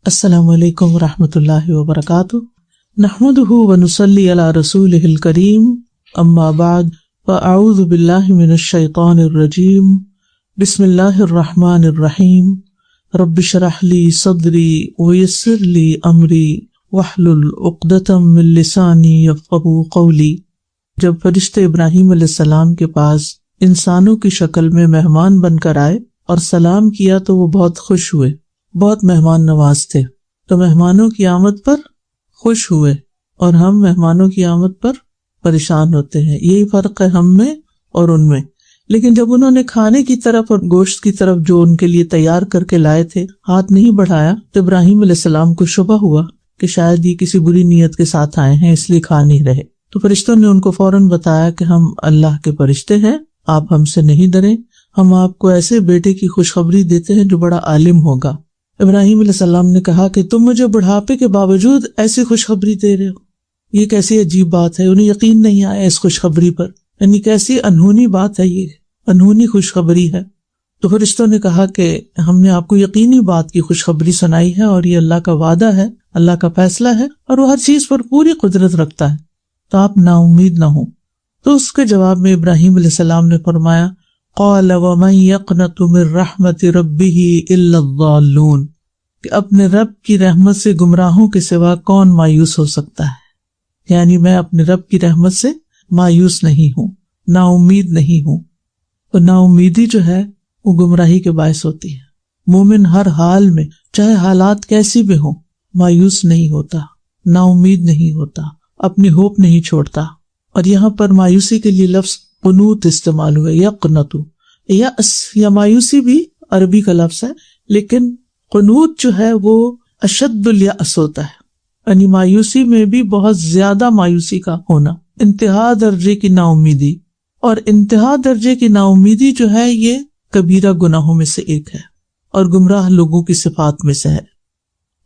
السلام علیکم ورحمۃ اللہ وبرکاتہ، نحمدہ ونصلی علی رسولہ الکریم، اما بعد فاعوذ باللہ من الشیطان الرجیم، بسم اللہ الرحمن الرحیم، رب اشرح لی صدری ویسر لی امری واحلل عقدۃ من لسانی یفقہوا قولی۔ جب فرشتے ابراہیم علیہ السلام کے پاس انسانوں کی شکل میں مہمان بن کر آئے اور سلام کیا تو وہ بہت خوش ہوئے، بہت مہمان نواز تھے، تو مہمانوں کی آمد پر خوش ہوئے اور ہم مہمانوں کی آمد پر پریشان ہوتے ہیں۔ یہی فرق ہے ہم میں اور ان میں۔ لیکن جب انہوں نے کھانے کی طرف اور گوشت کی طرف جو ان کے لیے تیار کر کے لائے تھے ہاتھ نہیں بڑھایا تو ابراہیم علیہ السلام کو شبہ ہوا کہ شاید یہ کسی بری نیت کے ساتھ آئے ہیں، اس لیے کھا نہیں رہے۔ تو فرشتوں نے ان کو فوراً بتایا کہ ہم اللہ کے فرشتے ہیں، آپ ہم سے نہیں ڈریں، ہم آپ کو ایسے بیٹے کی خوشخبری دیتے ہیں جو بڑا عالم ہوگا۔ ابراہیم علیہ السلام نے کہا کہ تم مجھے بڑھاپے کے باوجود ایسی خوشخبری دے رہے ہو، یہ کیسی عجیب بات ہے۔ انہیں یقین نہیں آیا اس خوشخبری پر، یعنی کیسی انہونی بات ہے، یہ انہونی خوشخبری ہے۔ تو فرشتوں نے کہا کہ ہم نے آپ کو یقینی بات کی خوشخبری سنائی ہے اور یہ اللہ کا وعدہ ہے، اللہ کا فیصلہ ہے اور وہ ہر چیز پر پوری قدرت رکھتا ہے، تو آپ نا امید نہ ہوں۔ تو اس کے جواب میں ابراہیم علیہ السلام نے فرمایا قال ومن يقنط من رحمت ربه الا الضالون، کہ اپنے رب کی رحمت سے گمراہوں کے سوا کون مایوس ہو سکتا ہے، یعنی میں اپنے رب کی رحمت سے مایوس نہیں ہوں، نا امید نہیں ہوں۔ اور نا امیدی جو ہے وہ گمراہی کے باعث ہوتی ہے۔ مومن ہر حال میں چاہے حالات کیسی بھی ہوں مایوس نہیں ہوتا، نا امید نہیں ہوتا، اپنی ہوپ نہیں چھوڑتا۔ اور یہاں پر مایوسی کے لیے لفظ قنوط استعمال ہوئے، یقنط، یأس یا مایوسی بھی عربی کا لفظ ہے، لیکن قنوط جو ہے وہ اشد الیأس ہوتا ہے، یعنی مایوسی میں بھی بہت زیادہ مایوسی کا ہونا، انتہا درجے کی نا امیدی۔ اور انتہا درجے کی نا امیدی جو ہے یہ کبیرہ گناہوں میں سے ایک ہے اور گمراہ لوگوں کی صفات میں سے ہے۔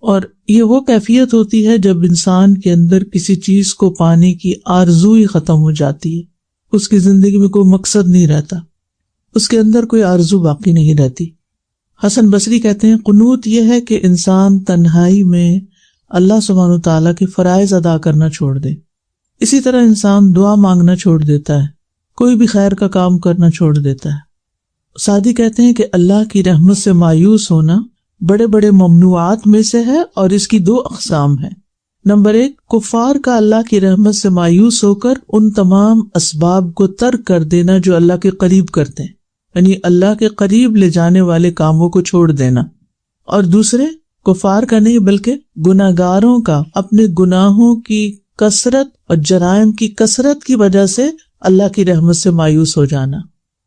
اور یہ وہ کیفیت ہوتی ہے جب انسان کے اندر کسی چیز کو پانے کی آرزو ہی ختم ہو جاتی ہے، اس کی زندگی میں کوئی مقصد نہیں رہتا، اس کے اندر کوئی آرزو باقی نہیں رہتی۔ حسن بصری کہتے ہیں قنوط یہ ہے کہ انسان تنہائی میں اللہ سبحانہ وتعالیٰ کے فرائض ادا کرنا چھوڑ دے۔ اسی طرح انسان دعا مانگنا چھوڑ دیتا ہے، کوئی بھی خیر کا کام کرنا چھوڑ دیتا ہے۔ سعدی کہتے ہیں کہ اللہ کی رحمت سے مایوس ہونا بڑے بڑے ممنوعات میں سے ہے اور اس کی دو اقسام ہیں۔ نمبر 1، کفار کا اللہ کی رحمت سے مایوس ہو کر ان تمام اسباب کو ترک کر دینا جو اللہ کے قریب کرتے ہیں، یعنی اللہ کے قریب لے جانے والے کاموں کو چھوڑ دینا۔ اور دوسرے، کفار کا نہیں بلکہ گناہگاروں کا اپنے گناہوں کی کثرت اور جرائم کی کثرت کی وجہ سے اللہ کی رحمت سے مایوس ہو جانا،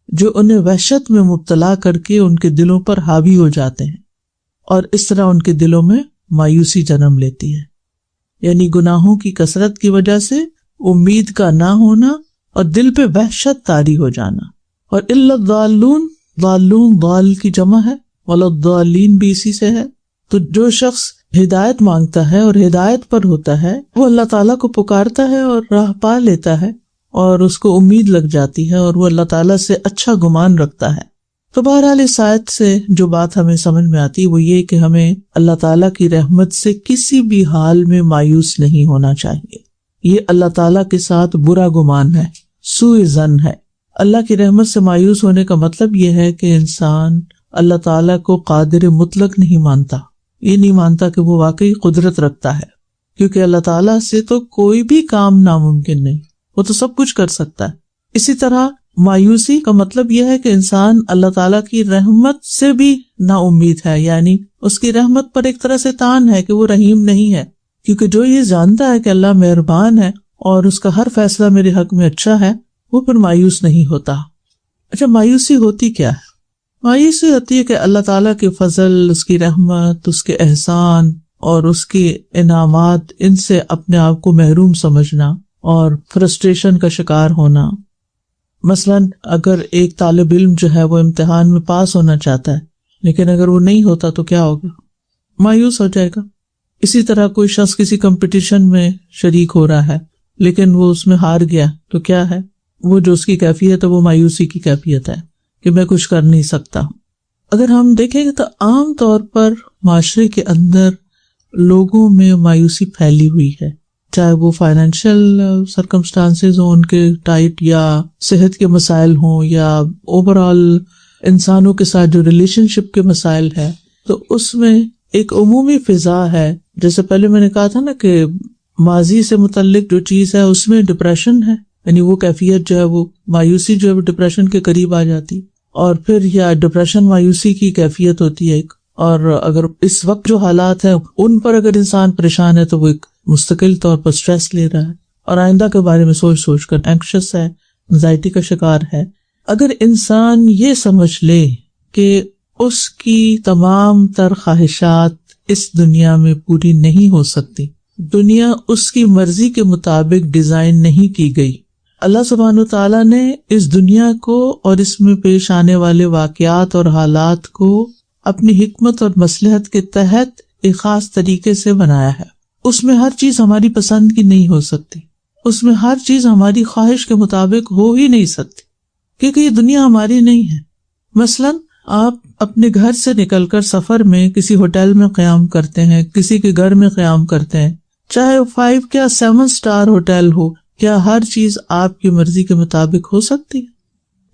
جو انہیں وحشت میں مبتلا کر کے ان کے دلوں پر حاوی ہو جاتے ہیں اور اس طرح ان کے دلوں میں مایوسی جنم لیتی ہے، یعنی گناہوں کی کثرت کی وجہ سے امید کا نہ ہونا اور دل پہ وحشت طاری ہو جانا۔ اور الا الضالون، ضالون ضال کی جمع ہے، ولا الضالین بھی اسی سے ہے۔ تو جو شخص ہدایت مانگتا ہے اور ہدایت پر ہوتا ہے وہ اللہ تعالیٰ کو پکارتا ہے اور راہ پا لیتا ہے اور اس کو امید لگ جاتی ہے اور وہ اللہ تعالیٰ سے اچھا گمان رکھتا ہے۔ تو بہرحال اس آیت سے جو بات ہمیں سمجھ میں آتی ہے وہ یہ کہ ہمیں اللہ تعالیٰ کی رحمت سے کسی بھی حال میں مایوس نہیں ہونا چاہیے۔ یہ اللہ تعالیٰ کے ساتھ برا گمان ہے، سوء ظن ہے۔ اللہ کی رحمت سے مایوس ہونے کا مطلب یہ ہے کہ انسان اللہ تعالیٰ کو قادر مطلق نہیں مانتا، یہ نہیں مانتا کہ وہ واقعی قدرت رکھتا ہے، کیونکہ اللہ تعالیٰ سے تو کوئی بھی کام ناممکن نہیں، وہ تو سب کچھ کر سکتا ہے۔ اسی طرح مایوسی کا مطلب یہ ہے کہ انسان اللہ تعالیٰ کی رحمت سے بھی نا امید ہے، یعنی اس کی رحمت پر ایک طرح سے طعن ہے کہ وہ رحیم نہیں ہے، کیونکہ جو یہ جانتا ہے کہ اللہ مہربان ہے اور اس کا ہر فیصلہ میرے حق میں اچھا ہے، وہ پھر مایوس نہیں ہوتا۔ اچھا، مایوسی ہوتی کیا ہے؟ مایوسی ہوتی ہے کہ اللہ تعالیٰ کے فضل، اس کی رحمت، اس کے احسان اور اس کے انعامات، ان سے اپنے آپ کو محروم سمجھنا اور فرسٹریشن کا شکار ہونا۔ مثلاً اگر ایک طالب علم جو ہے وہ امتحان میں پاس ہونا چاہتا ہے لیکن اگر وہ نہیں ہوتا تو کیا ہوگا؟ مایوس ہو جائے گا۔ اسی طرح کوئی شخص کسی کمپٹیشن میں شریک ہو رہا ہے لیکن وہ اس میں ہار گیا تو کیا ہے؟ وہ جو اس کی کیفیت ہے وہ مایوسی کی کیفیت ہے کہ میں کچھ کر نہیں سکتا۔ اگر ہم دیکھیں گے تو عام طور پر معاشرے کے اندر لوگوں میں مایوسی پھیلی ہوئی ہے، چاہے وہ فائنینشیل سرکمسٹانسز ہوں ان کے ٹائٹ، یا صحت کے مسائل ہوں، یا اوور آل انسانوں کے ساتھ جو ریلیشن شپ کے مسائل ہیں. تو اس میں ایک عمومی فضا ہے. جیسے پہلے میں نے کہا تھا نا کہ ماضی سے متعلق جو چیز ہے اس میں ڈپریشن ہے، یعنی وہ کیفیت جو ہے، وہ مایوسی جو ہے وہ ڈپریشن کے قریب آ جاتی، اور پھر یا ڈپریشن مایوسی کی کیفیت ہوتی ہے ایک. اور اگر اس وقت جو حالات ہیں ان پر اگر انسان پریشان ہے تو وہ ایک مستقل طور پر سٹریس لے رہا ہے اور آئندہ کے بارے میں سوچ سوچ کر اینکشس ہے، انزائٹی کا شکار ہے. اگر انسان یہ سمجھ لے کہ اس کی تمام تر خواہشات اس دنیا میں پوری نہیں ہو سکتی، دنیا اس کی مرضی کے مطابق ڈیزائن نہیں کی گئی. اللہ سبحانہ وتعالیٰ نے اس دنیا کو اور اس میں پیش آنے والے واقعات اور حالات کو اپنی حکمت اور مصلحت کے تحت ایک خاص طریقے سے بنایا ہے. اس میں ہر چیز ہماری پسند کی نہیں ہو سکتی، اس میں ہر چیز ہماری خواہش کے مطابق ہو ہی نہیں سکتی، کیونکہ یہ دنیا ہماری نہیں ہے. مثلاً آپ اپنے گھر سے نکل کر سفر میں کسی ہوٹل میں قیام کرتے ہیں، کسی کے گھر میں قیام کرتے ہیں، چاہے 5 کیا 7 سٹار ہوٹل ہو، کیا ہر چیز آپ کی مرضی کے مطابق ہو سکتی ہے؟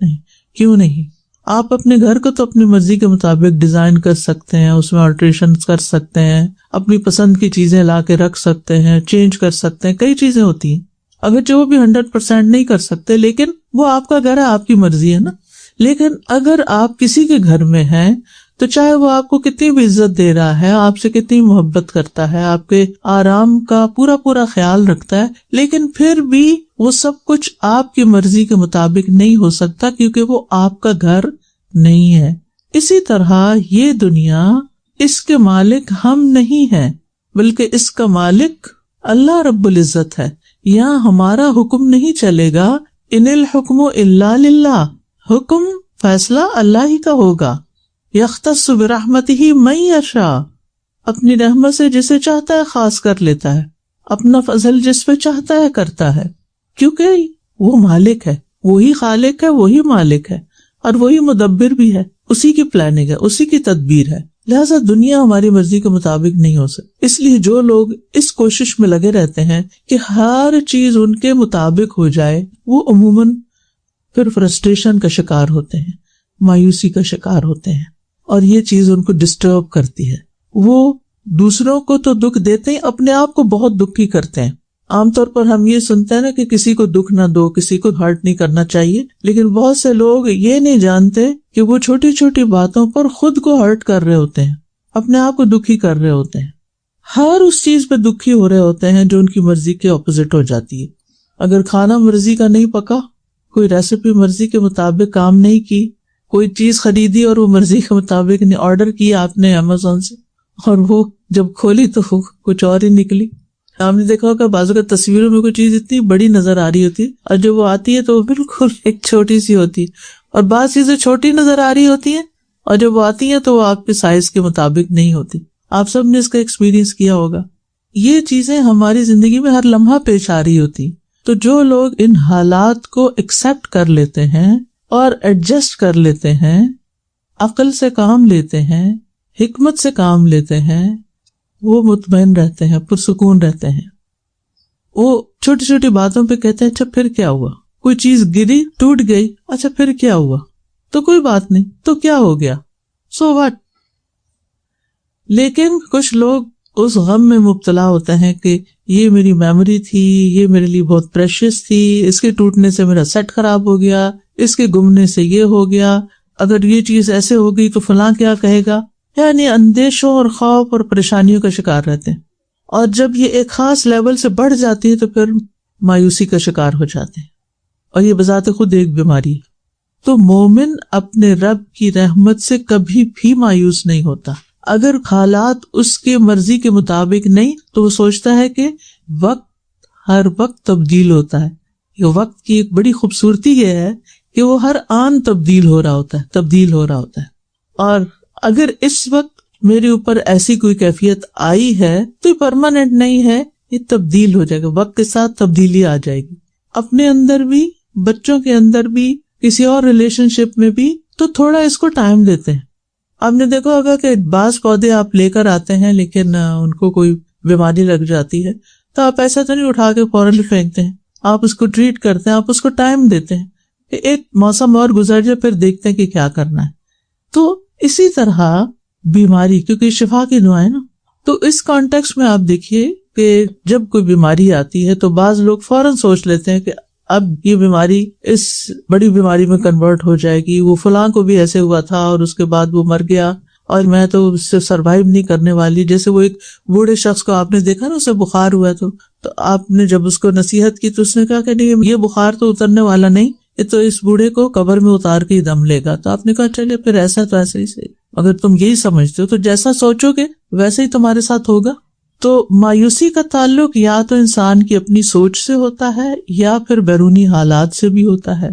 نہیں. کیوں نہیں؟ آپ اپنے گھر کو تو اپنی مرضی کے مطابق ڈیزائن کر سکتے ہیں، اس میں آلٹریشن کر سکتے ہیں، اپنی پسند کی چیزیں لا کے رکھ سکتے ہیں، چینج کر سکتے ہیں، کئی چیزیں ہوتی ہیں. اگرچہ وہ بھی 100% نہیں کر سکتے، لیکن وہ آپ کا گھر ہے، آپ کی مرضی ہے نا. لیکن اگر آپ کسی کے گھر میں ہیں تو چاہے وہ آپ کو کتنی بھی عزت دے رہا ہے، آپ سے کتنی محبت کرتا ہے، آپ کے آرام کا پورا خیال رکھتا ہے، لیکن پھر بھی وہ سب کچھ آپ کی مرضی کے مطابق نہیں ہو سکتا، کیونکہ وہ آپ کا گھر نہیں ہے. اسی طرح یہ دنیا، اس کے مالک ہم نہیں ہیں، بلکہ اس کا مالک اللہ رب العزت ہے. یہاں ہمارا حکم نہیں چلے گا، ان الحکم الا للہ، حکم فیصلہ اللہ ہی کا ہوگا. یختص برحمتہ من یشاء، اپنی رحمت سے جسے چاہتا ہے خاص کر لیتا ہے، اپنا فضل جس پہ چاہتا ہے کرتا ہے، کیونکہ وہ مالک ہے، وہی خالق ہے، وہی مالک ہے، اور وہی مدبر بھی ہے. اسی کی پلاننگ ہے، اسی کی تدبیر ہے. لہٰذا دنیا ہماری مرضی کے مطابق نہیں ہو سکتی. اس لیے جو لوگ اس کوشش میں لگے رہتے ہیں کہ ہر چیز ان کے مطابق ہو جائے، وہ عموماً پھر فرسٹریشن کا شکار ہوتے ہیں، مایوسی کا شکار ہوتے ہیں، اور یہ چیز ان کو ڈسٹرب کرتی ہے. وہ دوسروں کو تو دکھ دیتے ہیں، اپنے آپ کو بہت دکھی کرتے ہیں. عام طور پر ہم یہ سنتے ہیں نا کہ کسی کو دکھ نہ دو، کسی کو ہرٹ نہیں کرنا چاہیے، لیکن بہت سے لوگ یہ نہیں جانتے کہ وہ چھوٹی چھوٹی باتوں پر خود کو ہرٹ کر رہے ہوتے ہیں، اپنے آپ کو دکھی کر رہے ہوتے ہیں، ہر اس چیز پہ دکھی ہو رہے ہوتے ہیں جو ان کی مرضی کے اپوزٹ ہو جاتی ہے. اگر کھانا مرضی کا نہیں پکا، کوئی ریسیپی مرضی کے مطابق کام نہیں کی، کوئی چیز خریدی اور وہ مرضی کے مطابق نہیں، آرڈر کیا آپ نے امیزون سے، اور وہ جب کھولی تو کچھ اور ہی نکلی. آپ نے دیکھا ہوگا بعض اوقات تصویروں میں کوئی چیز اتنی بڑی نظر آ رہی ہوتی ہے، اور جب وہ آتی ہے تو وہ بالکل ایک چھوٹی سی ہوتی ہے، اور بعض چیزیں چھوٹی نظر آ رہی ہوتی ہیں اور جب وہ آتی ہیں تو وہ آپ کے سائز کے مطابق نہیں ہوتی. آپ سب نے اس کا ایکسپیرینس کیا ہوگا. یہ چیزیں ہماری زندگی میں ہر لمحہ پیش آ رہی ہوتی. تو جو لوگ ان حالات کو ایکسپٹ کر لیتے ہیں اور ایڈجسٹ کر لیتے ہیں، عقل سے کام لیتے ہیں، حکمت سے کام لیتے ہیں، وہ مطمئن رہتے ہیں، پرسکون رہتے ہیں. وہ چھوٹی چھوٹی باتوں پہ کہتے ہیں اچھا پھر کیا ہوا، کوئی چیز گری ٹوٹ گئی، اچھا پھر کیا ہوا، تو کوئی بات نہیں، تو کیا ہو گیا، سو واٹ. لیکن کچھ لوگ اس غم میں مبتلا ہوتے ہیں کہ یہ میری میموری تھی، یہ میرے لیے بہت پریشیس تھی، اس کے ٹوٹنے سے میرا سیٹ خراب ہو گیا، اس کے گمنے سے یہ ہو گیا، اگر یہ چیز ایسے ہو گئی تو فلاں کیا کہے گا. یعنی اندیشوں اور خوف اور پریشانیوں کا شکار رہتے ہیں، اور جب یہ ایک خاص لیول سے بڑھ جاتی ہے تو پھر مایوسی کا شکار ہو جاتے ہیں، اور یہ بذات خود ایک بیماری ہے. تو مومن اپنے رب کی رحمت سے کبھی بھی مایوس نہیں ہوتا. اگر حالات اس کے مرضی کے مطابق نہیں تو وہ سوچتا ہے کہ وقت ہر وقت تبدیل ہوتا ہے. یہ وقت کی ایک بڑی خوبصورتی یہ ہے کہ وہ ہر آن تبدیل ہو رہا ہوتا ہے. اور اگر اس وقت میرے اوپر ایسی کوئی کیفیت آئی ہے تو یہ پرماننٹ نہیں ہے، یہ تبدیل ہو جائے گا، وقت کے ساتھ تبدیلی آ جائے گی. اپنے اندر بھی، بچوں کے اندر بھی، کسی اور ریلیشن شپ میں بھی، تو تھوڑا اس کو ٹائم دیتے ہیں. آپ نے دیکھا ہوگا کہ بعض پودے آپ لے کر آتے ہیں لیکن ان کو کوئی بیماری لگ جاتی ہے تو آپ ایسا تو نہیں اٹھا کے فوراً پھینکتے ہیں، آپ اس کو ٹریٹ کرتے ہیں، آپ اس کو ٹائم دیتے ہیں کہ ایک موسم اور گزر جائے پھر دیکھتے ہیں کہ کیا کرنا ہے. تو اسی طرح بیماری، کیونکہ شفا کی دعا ہے نا، تو اس کانٹیکسٹ میں آپ دیکھیے کہ جب کوئی بیماری آتی ہے تو بعض لوگ فوراً سوچ لیتے ہیں کہ اب یہ بیماری اس بڑی بیماری میں کنورٹ ہو جائے گی، وہ فلاں کو بھی ایسے ہوا تھا اور اس کے بعد وہ مر گیا اور میں تو اس سے سروائیو نہیں کرنے والی. جیسے وہ ایک بوڑھے شخص کو آپ نے دیکھا نا، اسے بخار ہوا تو آپ نے جب اس کو نصیحت کی تو اس نے کہا کہ نہیں، یہ بخار تو اترنے والا نہیں، یہ تو اس بوڑھے کو قبر میں اتار کے ہی دم لے گا. تو آپ نے کہا چلے پھر ایسا تو ایسا ہی صحیح، اگر تم یہی سمجھتے ہو تو جیسا سوچو گے ویسے ہی تمہارے ساتھ ہوگا. تو مایوسی کا تعلق یا تو انسان کی اپنی سوچ سے ہوتا ہے یا پھر بیرونی حالات سے بھی ہوتا ہے.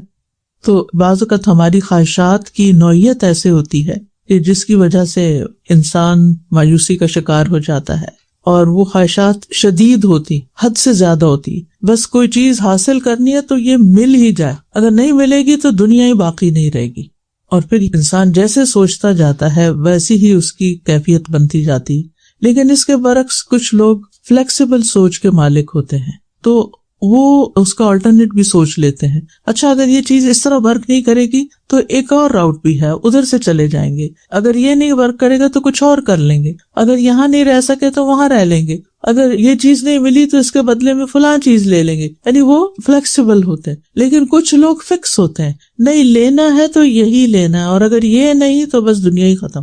تو بعض اوقات ہماری خواہشات کی نوعیت ایسے ہوتی ہے کہ جس کی وجہ سے انسان مایوسی کا شکار ہو جاتا ہے، اور وہ خواہشات شدید ہوتی، حد سے زیادہ ہوتی. بس کوئی چیز حاصل کرنی ہے تو یہ مل ہی جائے، اگر نہیں ملے گی تو دنیا ہی باقی نہیں رہے گی. اور پھر انسان جیسے سوچتا جاتا ہے ویسی ہی اس کی کیفیت بنتی جاتی. لیکن اس کے برعکس کچھ لوگ فلیکسیبل سوچ کے مالک ہوتے ہیں تو وہ اس کا آلٹرنیٹ بھی سوچ لیتے ہیں. اچھا اگر یہ چیز اس طرح ورک نہیں کرے گی تو ایک اور راؤٹ بھی ہے، ادھر سے چلے جائیں گے. اگر یہ نہیں ورک کرے گا تو کچھ اور کر لیں گے. اگر یہاں نہیں رہ سکے تو وہاں رہ لیں گے. اگر یہ چیز نہیں ملی تو اس کے بدلے میں فلاں چیز لے لیں گے. یعنی وہ فلیکسیبل ہوتے ہیں. لیکن کچھ لوگ فکس ہوتے ہیں، نہیں لینا ہے تو یہی لینا ہے، اور اگر یہ نہیں تو بس دنیا ہی ختم.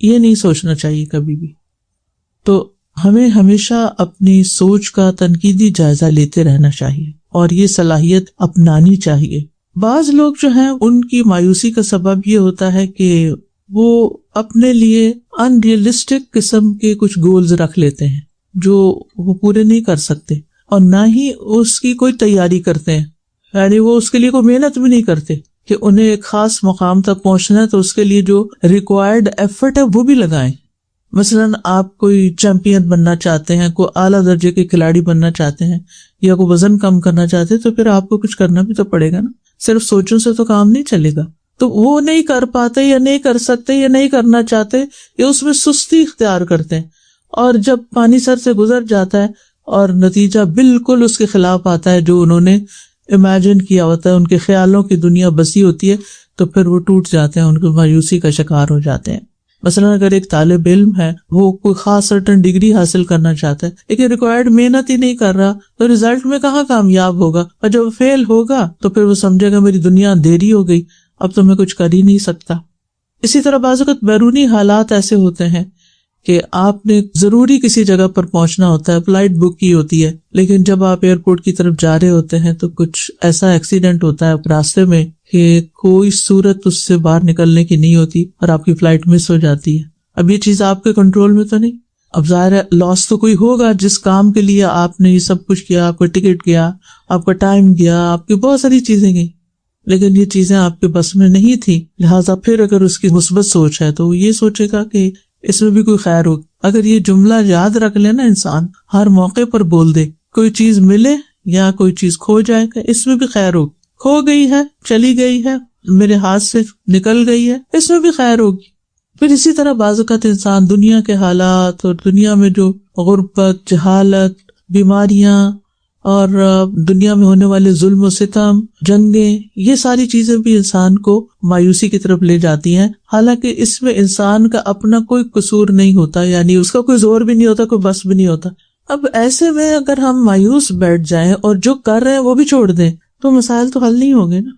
یہ نہیں سوچنا چاہیے کبھی بھی. تو ہمیں ہمیشہ اپنی سوچ کا تنقیدی جائزہ لیتے رہنا چاہیے اور یہ صلاحیت اپنانی چاہیے. بعض لوگ جو ہیں ان کی مایوسی کا سبب یہ ہوتا ہے کہ وہ اپنے لیے ان ریئلسٹک قسم کے کچھ گولز رکھ لیتے ہیں جو وہ پورے نہیں کر سکتے، اور نہ ہی اس کی کوئی تیاری کرتے ہیں. یعنی وہ اس کے لیے کوئی محنت بھی نہیں کرتے کہ انہیں ایک خاص مقام تک پہنچنا ہے تو اس کے لیے جو ریکوائرڈ ایفرٹ ہے وہ بھی لگائیں. مثلاً آپ کوئی چیمپئن بننا چاہتے ہیں، کوئی اعلیٰ درجے کے کھلاڑی بننا چاہتے ہیں، یا کوئی وزن کم کرنا چاہتے ہیں تو پھر آپ کو کچھ کرنا بھی تو پڑے گا نا. صرف سوچوں سے تو کام نہیں چلے گا. تو وہ نہیں کر پاتے یا نہیں کر سکتے یا نہیں کرنا چاہتے یا اس میں سستی اختیار کرتے ہیں، اور جب پانی سر سے گزر جاتا ہے اور نتیجہ بالکل اس کے خلاف آتا ہے جو انہوں نے امیجن کیا ہوتا ہے، ان کے خیالوں کی دنیا بسی ہوتی ہے، تو پھر وہ ٹوٹ جاتے ہیں، ان کو مایوسی کا شکار ہو جاتے ہیں. مثلاً اگر ایک طالب علم ہے، وہ کوئی خاص سرٹن ڈگری حاصل کرنا چاہتا ہے لیکن ریکوائرڈ محنت ہی نہیں کر رہا تو ریزلٹ میں کہاں کامیاب ہوگا، اور جب فیل ہوگا تو پھر وہ سمجھے گا میری دنیا اندھیری ہو گئی، اب تو میں کچھ کر ہی نہیں سکتا. اسی طرح بعض اوقات بیرونی حالات ایسے ہوتے ہیں کہ آپ نے ضروری کسی جگہ پر پہنچنا ہوتا ہے، فلائٹ بک کی ہوتی ہے، لیکن جب آپ ایئرپورٹ کی طرف جا رہے ہوتے ہیں تو کچھ ایسا ایکسیڈنٹ ہوتا ہے راستے میں کہ کوئی صورت اس سے باہر نکلنے کی نہیں ہوتی اور آپ کی فلائٹ مس ہو جاتی ہے. اب یہ چیز آپ کے کنٹرول میں تو نہیں. اب ظاہر ہے لاس تو کوئی ہوگا، جس کام کے لیے آپ نے یہ سب کچھ کیا، آپ کا ٹکٹ گیا، آپ کا ٹائم گیا، آپ کی بہت ساری چیزیں گئی، لیکن یہ چیزیں آپ کے بس میں نہیں تھی. لہٰذا پھر اگر اس کی مثبت سوچ ہے تو وہ یہ سوچے گا کہ اس میں بھی کوئی خیر ہوگی. اگر یہ جملہ یاد رکھ لے نا انسان، ہر موقع پر بول دے، کوئی چیز ملے یا کوئی چیز کھو جائے گا، اس میں بھی خیر ہوگی. کھو گئی ہے، چلی گئی ہے، میرے ہاتھ سے نکل گئی ہے، اس میں بھی خیر ہوگی. پھر اسی طرح بعض اوقات انسان دنیا کے حالات اور دنیا میں جو غربت، جہالت، بیماریاں اور دنیا میں ہونے والے ظلم و ستم، جنگیں، یہ ساری چیزیں بھی انسان کو مایوسی کی طرف لے جاتی ہیں، حالانکہ اس میں انسان کا اپنا کوئی قصور نہیں ہوتا، یعنی اس کا کوئی زور بھی نہیں ہوتا، کوئی بس بھی نہیں ہوتا. اب ایسے میں اگر ہم مایوس بیٹھ جائیں اور جو کر رہے ہیں وہ بھی چھوڑ دیں تو مسائل تو حل نہیں ہوں گے نا.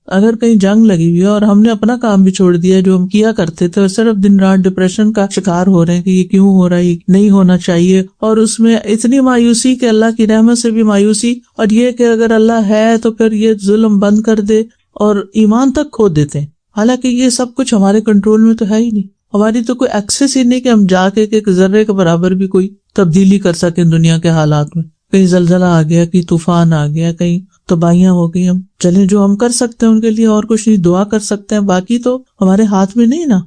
اگر کہیں جنگ لگی ہوئی ہے اور ہم نے اپنا کام بھی چھوڑ دیا جو ہم کیا کرتے تھے اور صرف دن رات ڈپریشن کا شکار ہو رہے ہیں کہ یہ کیوں ہو رہا ہے، یہ نہیں ہونا چاہیے، اور اس میں اتنی مایوسی کہ اللہ کی رحمت سے بھی مایوسی، اور یہ کہ اگر اللہ ہے تو پھر یہ ظلم بند کر دے، اور ایمان تک کھو دیتے ہیں. حالانکہ یہ سب کچھ ہمارے کنٹرول میں تو ہے ہی نہیں. ہماری تو کوئی ایکسس ہی نہیں کہ ہم جا کے ایک ذرے کے برابر بھی کوئی تبدیلی کر سکیں دنیا کے حالات میں. کہیں زلزلہ آ گیا، کہیں طوفان آ گیا، کہیں تباہیاں ہو گئی، ہم چلیں جو ہم کر سکتے ہیں ان کے لیے اور کچھ نہیں، دعا کر سکتے ہیں، باقی تو ہمارے ہاتھ میں نہیں نا.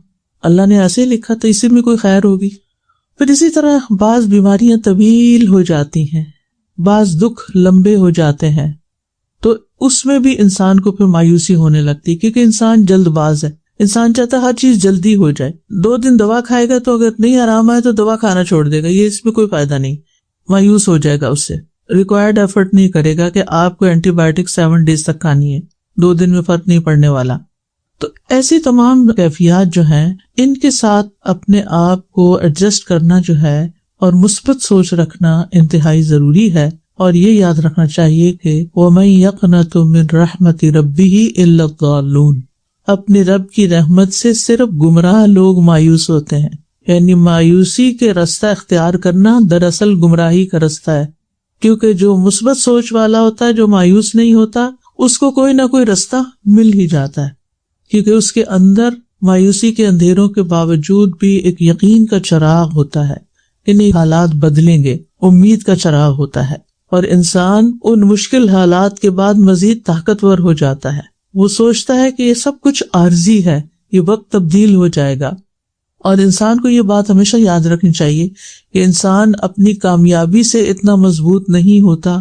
اللہ نے ایسے ہی لکھا تو اسی میں کوئی خیر ہوگی. پھر اسی طرح بعض بیماریاں طویل ہو جاتی ہیں، بعض دکھ لمبے ہو جاتے ہیں، تو اس میں بھی انسان کو پھر مایوسی ہونے لگتی ہے کیونکہ انسان جلد باز ہے. انسان چاہتا ہے ہر چیز جلدی ہو جائے. 2 دن دوا کھائے گا تو اگر نہیں آرام آئے تو دوا کھانا چھوڑ دے گا, یہ اس میں کوئی فائدہ نہیں, مایوس ہو جائے گا. اس سے ریکوائرڈ ایفرٹ نہیں کرے گا کہ آپ کو اینٹی بایوٹک 7 days تک کھانی ہے, 2 دن میں فرق نہیں پڑنے والا. تو ایسی تمام کیفیات جو ہیں ان کے ساتھ اپنے آپ کو ایڈجسٹ کرنا جو ہے اور مثبت سوچ رکھنا انتہائی ضروری ہے. اور یہ یاد رکھنا چاہیے کہ وَمَن يَقْنَطُ مِن رَحْمَةِ رَبِّهِ إِلَّا الضَّالُّونَ, اپنے رب کی رحمت سے صرف گمراہ لوگ مایوس ہوتے ہیں. یعنی مایوسی کے راستہ اختیار کرنا دراصل گمراہی کا راستہ ہے, کیونکہ جو مثبت سوچ والا ہوتا ہے, جو مایوس نہیں ہوتا, اس کو کوئی نہ کوئی راستہ مل ہی جاتا ہے, کیونکہ اس کے اندر مایوسی کے اندھیروں کے باوجود بھی ایک یقین کا چراغ ہوتا ہے, انہیں حالات بدلیں گے, امید کا چراغ ہوتا ہے. اور انسان ان مشکل حالات کے بعد مزید طاقتور ہو جاتا ہے. وہ سوچتا ہے کہ یہ سب کچھ عارضی ہے, یہ وقت تبدیل ہو جائے گا. اور انسان کو یہ بات ہمیشہ یاد رکھنی چاہیے کہ انسان اپنی کامیابی سے اتنا مضبوط نہیں ہوتا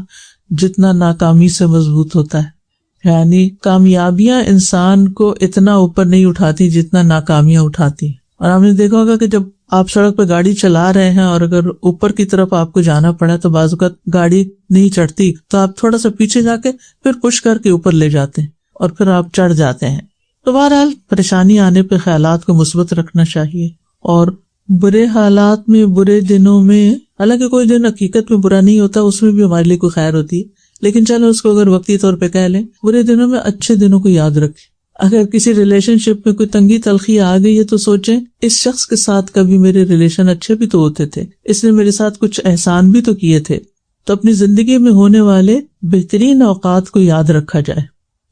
جتنا ناکامی سے مضبوط ہوتا ہے. یعنی کامیابیاں انسان کو اتنا اوپر نہیں اٹھاتی جتنا ناکامیاں اٹھاتی. اور آپ نے دیکھا ہوگا کہ جب آپ سڑک پہ گاڑی چلا رہے ہیں اور اگر اوپر کی طرف آپ کو جانا پڑا تو بعض اوقات گاڑی نہیں چڑھتی تو آپ تھوڑا سا پیچھے جا کے پھر پش کر کے اوپر لے جاتے ہیں اور پھر آپ چڑھ جاتے ہیں. تو بہرحال پریشانی آنے پہ خیالات کو مثبت رکھنا چاہیے, اور برے حالات میں, برے دنوں میں, حالانکہ کوئی دن حقیقت میں برا نہیں ہوتا, اس میں بھی ہمارے لیے کوئی خیر ہوتی ہے, لیکن چلو اس کو اگر وقتی طور پہ کہہ لیں, برے دنوں میں اچھے دنوں کو یاد رکھیں. اگر کسی ریلیشن شپ میں کوئی تنگی تلخی آ گئی ہے تو سوچیں اس شخص کے ساتھ کبھی میرے ریلیشن اچھے بھی تو ہوتے تھے, اس نے میرے ساتھ کچھ احسان بھی تو کیے تھے. تو اپنی زندگی میں ہونے والے بہترین اوقات کو یاد رکھا جائے.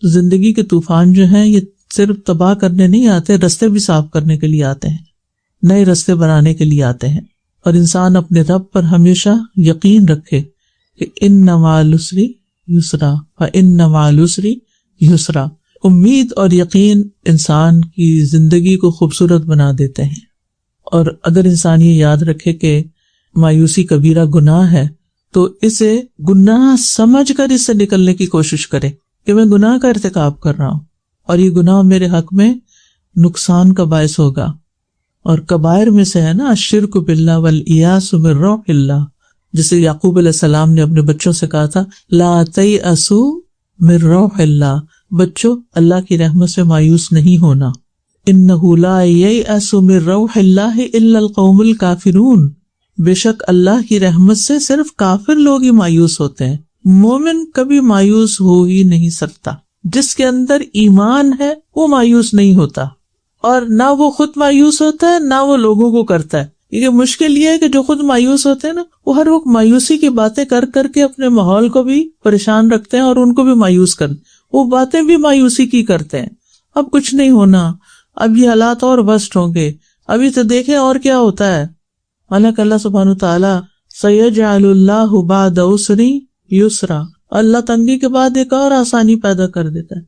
زندگی کے طوفان جو ہیں یہ صرف تباہ کرنے نہیں آتے, رستے بھی صاف کرنے کے لیے آتے ہیں, نئے رستے بنانے کے لیے آتے ہیں. اور انسان اپنے رب پر ہمیشہ یقین رکھے کہ ان مع العسر یسرا فان مع العسر یسرا. امید اور یقین انسان کی زندگی کو خوبصورت بنا دیتے ہیں. اور اگر انسان یہ یاد رکھے کہ مایوسی کبیرہ گناہ ہے تو اسے گناہ سمجھ کر اس سے نکلنے کی کوشش کرے کہ میں گناہ کا ارتکاب کر رہا ہوں اور یہ گناہ میرے حق میں نقصان کا باعث ہوگا. اور کبائر میں سے ہے نا الشرک باللہ والیاس من روح اللہ, جسے یعقوب علیہ السلام نے اپنے بچوں سے کہا تھا لا تیأسوا من روح اللہ, بچوں اللہ کی رحمت سے مایوس نہیں ہونا. انہ لا ییأس من روح اللہ الا القوم الکافرون, بے شک اللہ کی رحمت سے صرف کافر لوگ ہی مایوس ہوتے ہیں, مومن کبھی مایوس ہو ہی نہیں سکتا. جس کے اندر ایمان ہے وہ مایوس نہیں ہوتا, اور نہ وہ خود مایوس ہوتا ہے نہ وہ لوگوں کو کرتا ہے. یہ مشکل یہ ہے کہ جو خود مایوس ہوتے ہیں نا, وہ ہر وقت مایوسی کی باتیں کر کر کے اپنے ماحول کو بھی پریشان رکھتے ہیں اور ان کو بھی مایوس وہ باتیں بھی مایوسی کی کرتے ہیں. اب کچھ نہیں ہونا, اب یہ حالات اور ورسٹ ہوں گے, ابھی تو دیکھیں اور کیا ہوتا ہے. حالانکہ اللہ سبحانہ وتعالیٰ سیجعل اللہ بعد عسر یسرا, اللہ تنگی کے بعد ایک اور آسانی پیدا کر دیتا ہے.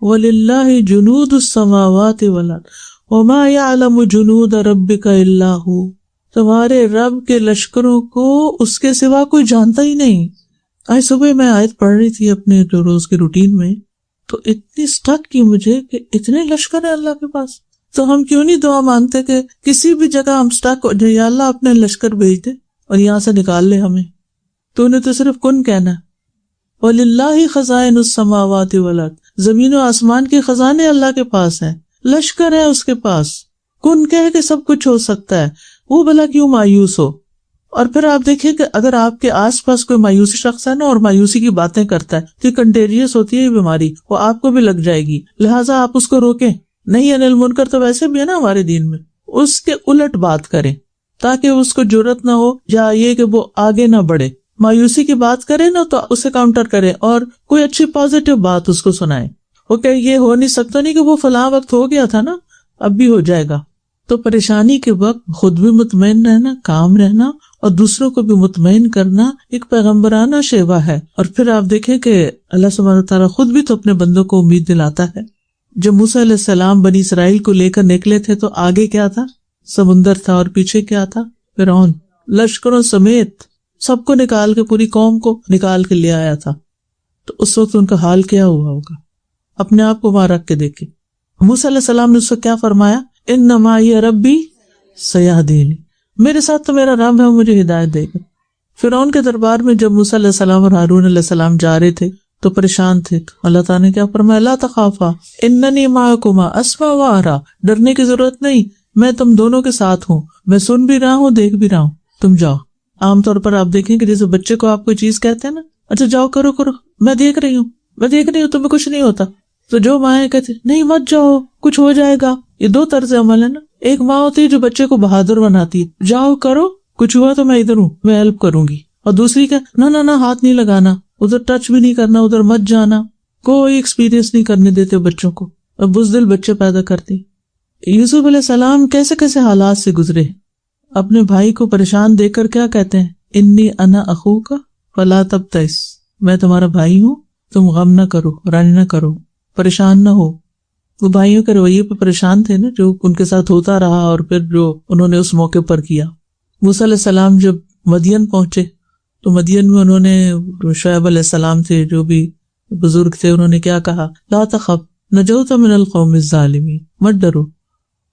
وَلِلَّهِ جُنُودُ السَّمَاوَاتِ وَالْأَرْضِ وَمَا يَعْلَمُ جُنُودَ رَبِّكَ إِلَّا هُوَ, تمہارے رب کے لشکروں کو اس کے سوا کوئی جانتا ہی نہیں. آج صبح میں آیت پڑھ رہی تھی اپنے روز کے روٹین میں, تو اتنی سٹک کی مجھے کہ اتنے لشکر ہیں اللہ کے پاس, تو ہم کیوں نہیں دعا مانگتے کہ کسی بھی جگہ ہم سٹک ہو جائے, یا اللہ اپنے لشکر بھیج دے اور یہاں سے نکال لے ہمیں. تو نے تو صرف کن کہنا ہے. وَلِلَّهِ خَزَائِنُ السَّمَاوَاتِ وَالْأَرْضِ, زمین و آسمان کے خزانے اللہ کے پاس ہیں, لشکر ہے اس کے پاس, کن کہہ کے سب کچھ ہو سکتا ہے. وہ بھلا کیوں مایوس ہو؟ اور پھر آپ دیکھیں کہ اگر آپ کے آس پاس کوئی مایوسی شخص ہے نا اور مایوسی کی باتیں کرتا ہے تو یہ کنٹیجیس ہوتی ہے یہ بیماری, وہ آپ کو بھی لگ جائے گی, لہٰذا آپ اس کو روکیں. نہیں انل منکر تو ویسے بھی ہے نا ہمارے دین میں, اس کے الٹ بات کریں تاکہ اس کو جرأت نہ ہو, یا یہ کہ وہ آگے نہ بڑھے. مایوسی کی بات کرے نا تو اسے کاؤنٹر کرے اور کوئی اچھی پازیٹیو بات اس کو سنائے. وہ کہ یہ ہو نہیں سکتا نہیں کہ وہ فلاں وقت ہو گیا تھا نا, اب بھی ہو جائے گا. تو پریشانی کے وقت خود بھی مطمئن رہنا, کام رہنا اور دوسروں کو بھی مطمئن کرنا ایک پیغمبرانہ شیوا ہے. اور پھر آپ دیکھیں کہ اللہ سبحانہ وتعالیٰ خود بھی تو اپنے بندوں کو امید دلاتا ہے. جب موسیٰ علیہ السلام بنی اسرائیل کو لے کر نکلے تھے تو آگے کیا تھا؟ سمندر تھا, اور پیچھے کیا تھا؟ فرعون لشکروں سمیت سب کو نکال کے, پوری قوم کو نکال کے لے آیا تھا. تو اس وقت ان کا حال کیا ہوا ہوگا؟ اپنے آپ کو وہاں رکھ کے دیکھیں. موسیٰ علیہ السلام نے اس کو کیا فرمایا؟ انما یہ ربی سیہدینی، میرے ساتھ تو میرا رب ہے، مجھے ہدایت دے گا۔ فرعون کے دربار میں جب موسیٰ علیہ السلام اور ہارون علیہ السلام جا رہے تھے تو پریشان تھے، اللہ تعالیٰ نے کیا فرمایا؟ لا تخافا اننی معکما اسمع و ارا، ڈرنے کی ضرورت نہیں، میں تم دونوں کے ساتھ ہوں، میں سن بھی رہا ہوں، دیکھ بھی رہا ہوں، تم جاؤ۔ عام طور پر آپ دیکھیں کہ جیسے بچے کو آپ کوئی چیز کہتے ہیں نا، اچھا جاؤ کرو کرو، میں دیکھ رہی ہوں تمہیں کچھ نہیں ہوتا، تو جو مائیں کہتے نہیں مت جاؤ کچھ ہو جائے گا، یہ دو طرز عمل ہے نا۔ ایک ماں ہوتی ہے جو بچے کو بہادر بناتی ہے، جاؤ کرو، کچھ ہوا تو میں ادھر ہوں، میں ہیلپ کروں گی، اور دوسری کہ نہ ہاتھ نہیں لگانا، ادھر ٹچ بھی نہیں کرنا، ادھر مت جانا، کوئی ایکسپیرینس نہیں کرنے دیتے بچوں کو، اور بزدل بچے پیدا کرتے۔ یوسف علیہ السلام کیسے کیسے حالات سے گزرے، اپنے بھائی کو پریشان دیکھ کر کیا کہتے ہیں؟ انی انا اخوک فلا تبتئس، میں تمہارا بھائی ہوں، تم غم نہ کرو، رنج نہ کرو، پریشان نہ ہو۔ وہ بھائیوں کے رویے پہ پریشان تھے نا، جو ان کے ساتھ ہوتا رہا اور پھر جو انہوں نے اس موقع پر کیا۔ موسیٰ علیہ السلام جب مدین پہنچے تو مدین میں انہوں نے شعیب علیہ السلام تھے، جو بھی بزرگ تھے، انہوں نے کیا کہا؟ لا تخف نجوت من القوم الظالمین، مت ڈرو،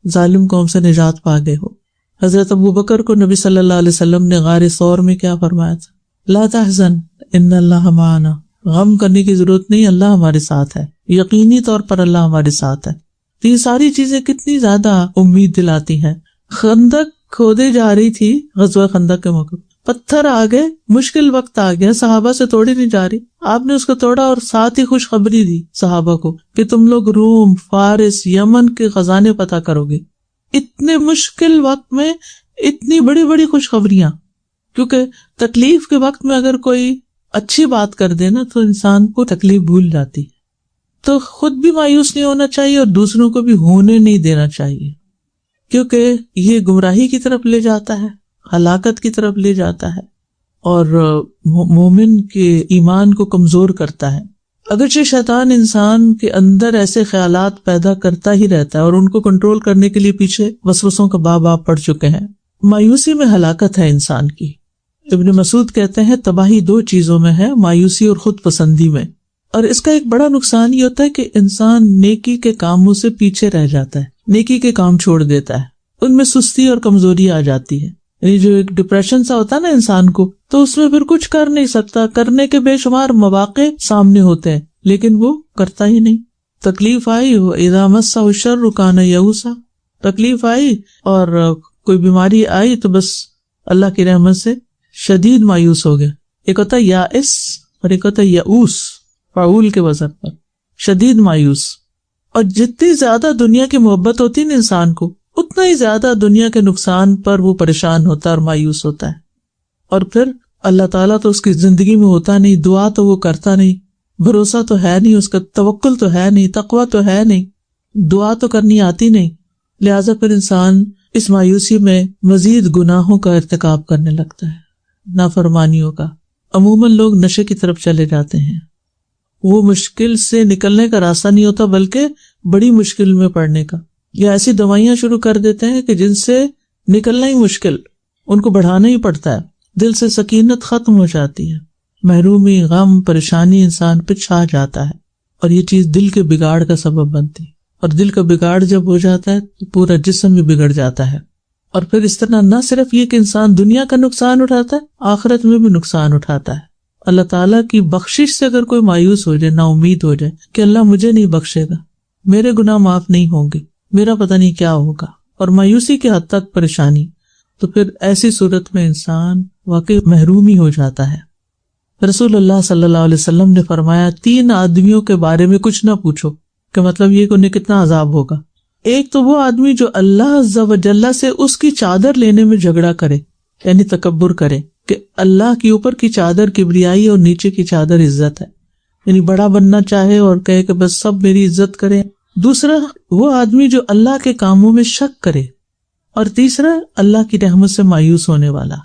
ظالم قوم سے نجات پا گئے ہو۔ حضرت ابوبکر کو نبی صلی اللہ علیہ وسلم نے غار ثور میں کیا فرمایا تھا؟ لا تحزن ان اللہ معنا، غم کرنے کی ضرورت نہیں، اللہ ہمارے ساتھ ہے، یقینی طور پر اللہ ہمارے ساتھ ہے۔ تو یہ ساری چیزیں کتنی زیادہ امید دلاتی ہیں۔ خندق کھودے جا رہی تھی، غزوہ خندق کے موقع پتھر آ گئے، مشکل وقت آ گیا، صحابہ سے توڑی نہیں جا رہی، آپ نے اس کو توڑا اور ساتھ ہی خوشخبری دی صحابہ کو کہ تم لوگ روم، فارس، یمن کے خزانے پتہ کرو گے۔ اتنے مشکل وقت میں اتنی بڑی بڑی خوشخبریاں، کیونکہ تکلیف کے وقت میں اگر کوئی اچھی بات کر دے نا تو انسان کو تکلیف بھول جاتی، تو خود بھی مایوس نہیں ہونا چاہیے اور دوسروں کو بھی ہونے نہیں دینا چاہیے، کیونکہ یہ گمراہی کی طرف لے جاتا ہے، ہلاکت کی طرف لے جاتا ہے، اور مومن کے ایمان کو کمزور کرتا ہے۔ اگرچہ شیطان انسان کے اندر ایسے خیالات پیدا کرتا ہی رہتا ہے اور ان کو کنٹرول کرنے کے لیے پیچھے وسوسوں کا باب پڑ چکے ہیں۔ مایوسی میں ہلاکت ہے انسان کی۔ ابن مسعود کہتے ہیں تباہی دو چیزوں میں ہے، مایوسی اور خود پسندی میں، اور اس کا ایک بڑا نقصان یہ ہوتا ہے کہ انسان نیکی کے کاموں سے پیچھے رہ جاتا ہے، نیکی کے کام چھوڑ دیتا ہے، ان میں سستی اور کمزوری آ جاتی ہے۔ یعنی جو ایک ڈپریشن سا ہوتا ہے نا انسان کو، تو اس میں پھر کچھ کر نہیں سکتا، کرنے کے بے شمار مواقع سامنے ہوتے ہیں لیکن وہ کرتا ہی نہیں۔ تکلیف آئی، اذا مسہ الشر کان یئوسا، تکلیف آئی اور کوئی بیماری آئی تو بس اللہ کی رحمت سے شدید مایوس ہو گیا۔ ایک ہوتا ہے یائس اور ایک ہوتا ہے یئوس، فعول کے وزن پر، شدید مایوس۔ اور جتنی زیادہ دنیا کی محبت ہوتی ہے نا انسان کو، اتنا ہی زیادہ دنیا کے نقصان پر وہ پریشان ہوتا ہے اور مایوس ہوتا ہے، اور پھر اللہ تعالیٰ تو اس کی زندگی میں ہوتا نہیں، دعا تو وہ کرتا نہیں، بھروسہ تو ہے نہیں اس کا، توکل تو ہے نہیں، تقویٰ تو ہے نہیں، دعا تو کرنی آتی نہیں، لہٰذا پھر انسان اس مایوسی میں مزید گناہوں کا ارتکاب کرنے لگتا ہے، نافرمانیوں کا۔ عموماً لوگ نشے کی طرف چلے جاتے ہیں، وہ مشکل سے نکلنے کا راستہ نہیں ہوتا بلکہ بڑی مشکل میں پڑنے کا، یا ایسی دوائیاں شروع کر دیتے ہیں کہ جن سے نکلنا ہی مشکل، ان کو بڑھانا ہی پڑتا ہے، دل سے سکینت ختم ہو جاتی ہے، محرومی، غم، پریشانی انسان پہ چھا جاتا ہے، اور یہ چیز دل کے بگاڑ کا سبب بنتی ہے، اور دل کا بگاڑ جب ہو جاتا ہے تو پورا جسم بھی بگڑ جاتا ہے، اور پھر اس طرح نہ صرف یہ کہ انسان دنیا کا نقصان اٹھاتا ہے، آخرت میں بھی نقصان اٹھاتا ہے۔ اللہ تعالیٰ کی بخشش سے اگر کوئی مایوس ہو جائے، نا امید ہو جائے کہ اللہ مجھے نہیں بخشے گا، میرے گناہ معاف نہیں ہوں گے، میرا پتہ نہیں کیا ہوگا، اور مایوسی کی حد تک پریشانی، تو پھر ایسی صورت میں انسان واقعی محروم ہی ہو جاتا ہے۔ رسول اللہ صلی اللہ علیہ وسلم نے فرمایا 3 آدمیوں کے بارے میں کچھ نہ پوچھو، کہ مطلب یہ کہ انہیں کتنا عذاب ہوگا۔ ایک تو وہ آدمی جو اللہ عز و جل سے اس کی چادر لینے میں جھگڑا کرے، یعنی تکبر کرے کہ اللہ کے اوپر کی چادر کبریائی اور نیچے کی چادر عزت ہے، یعنی بڑا بننا چاہے اور کہے کہ بس سب میری عزت کریں۔ دوسرا وہ آدمی جو اللہ کے کاموں میں شک کرے، اور تیسرا اللہ کی رحمت سے مایوس ہونے والا۔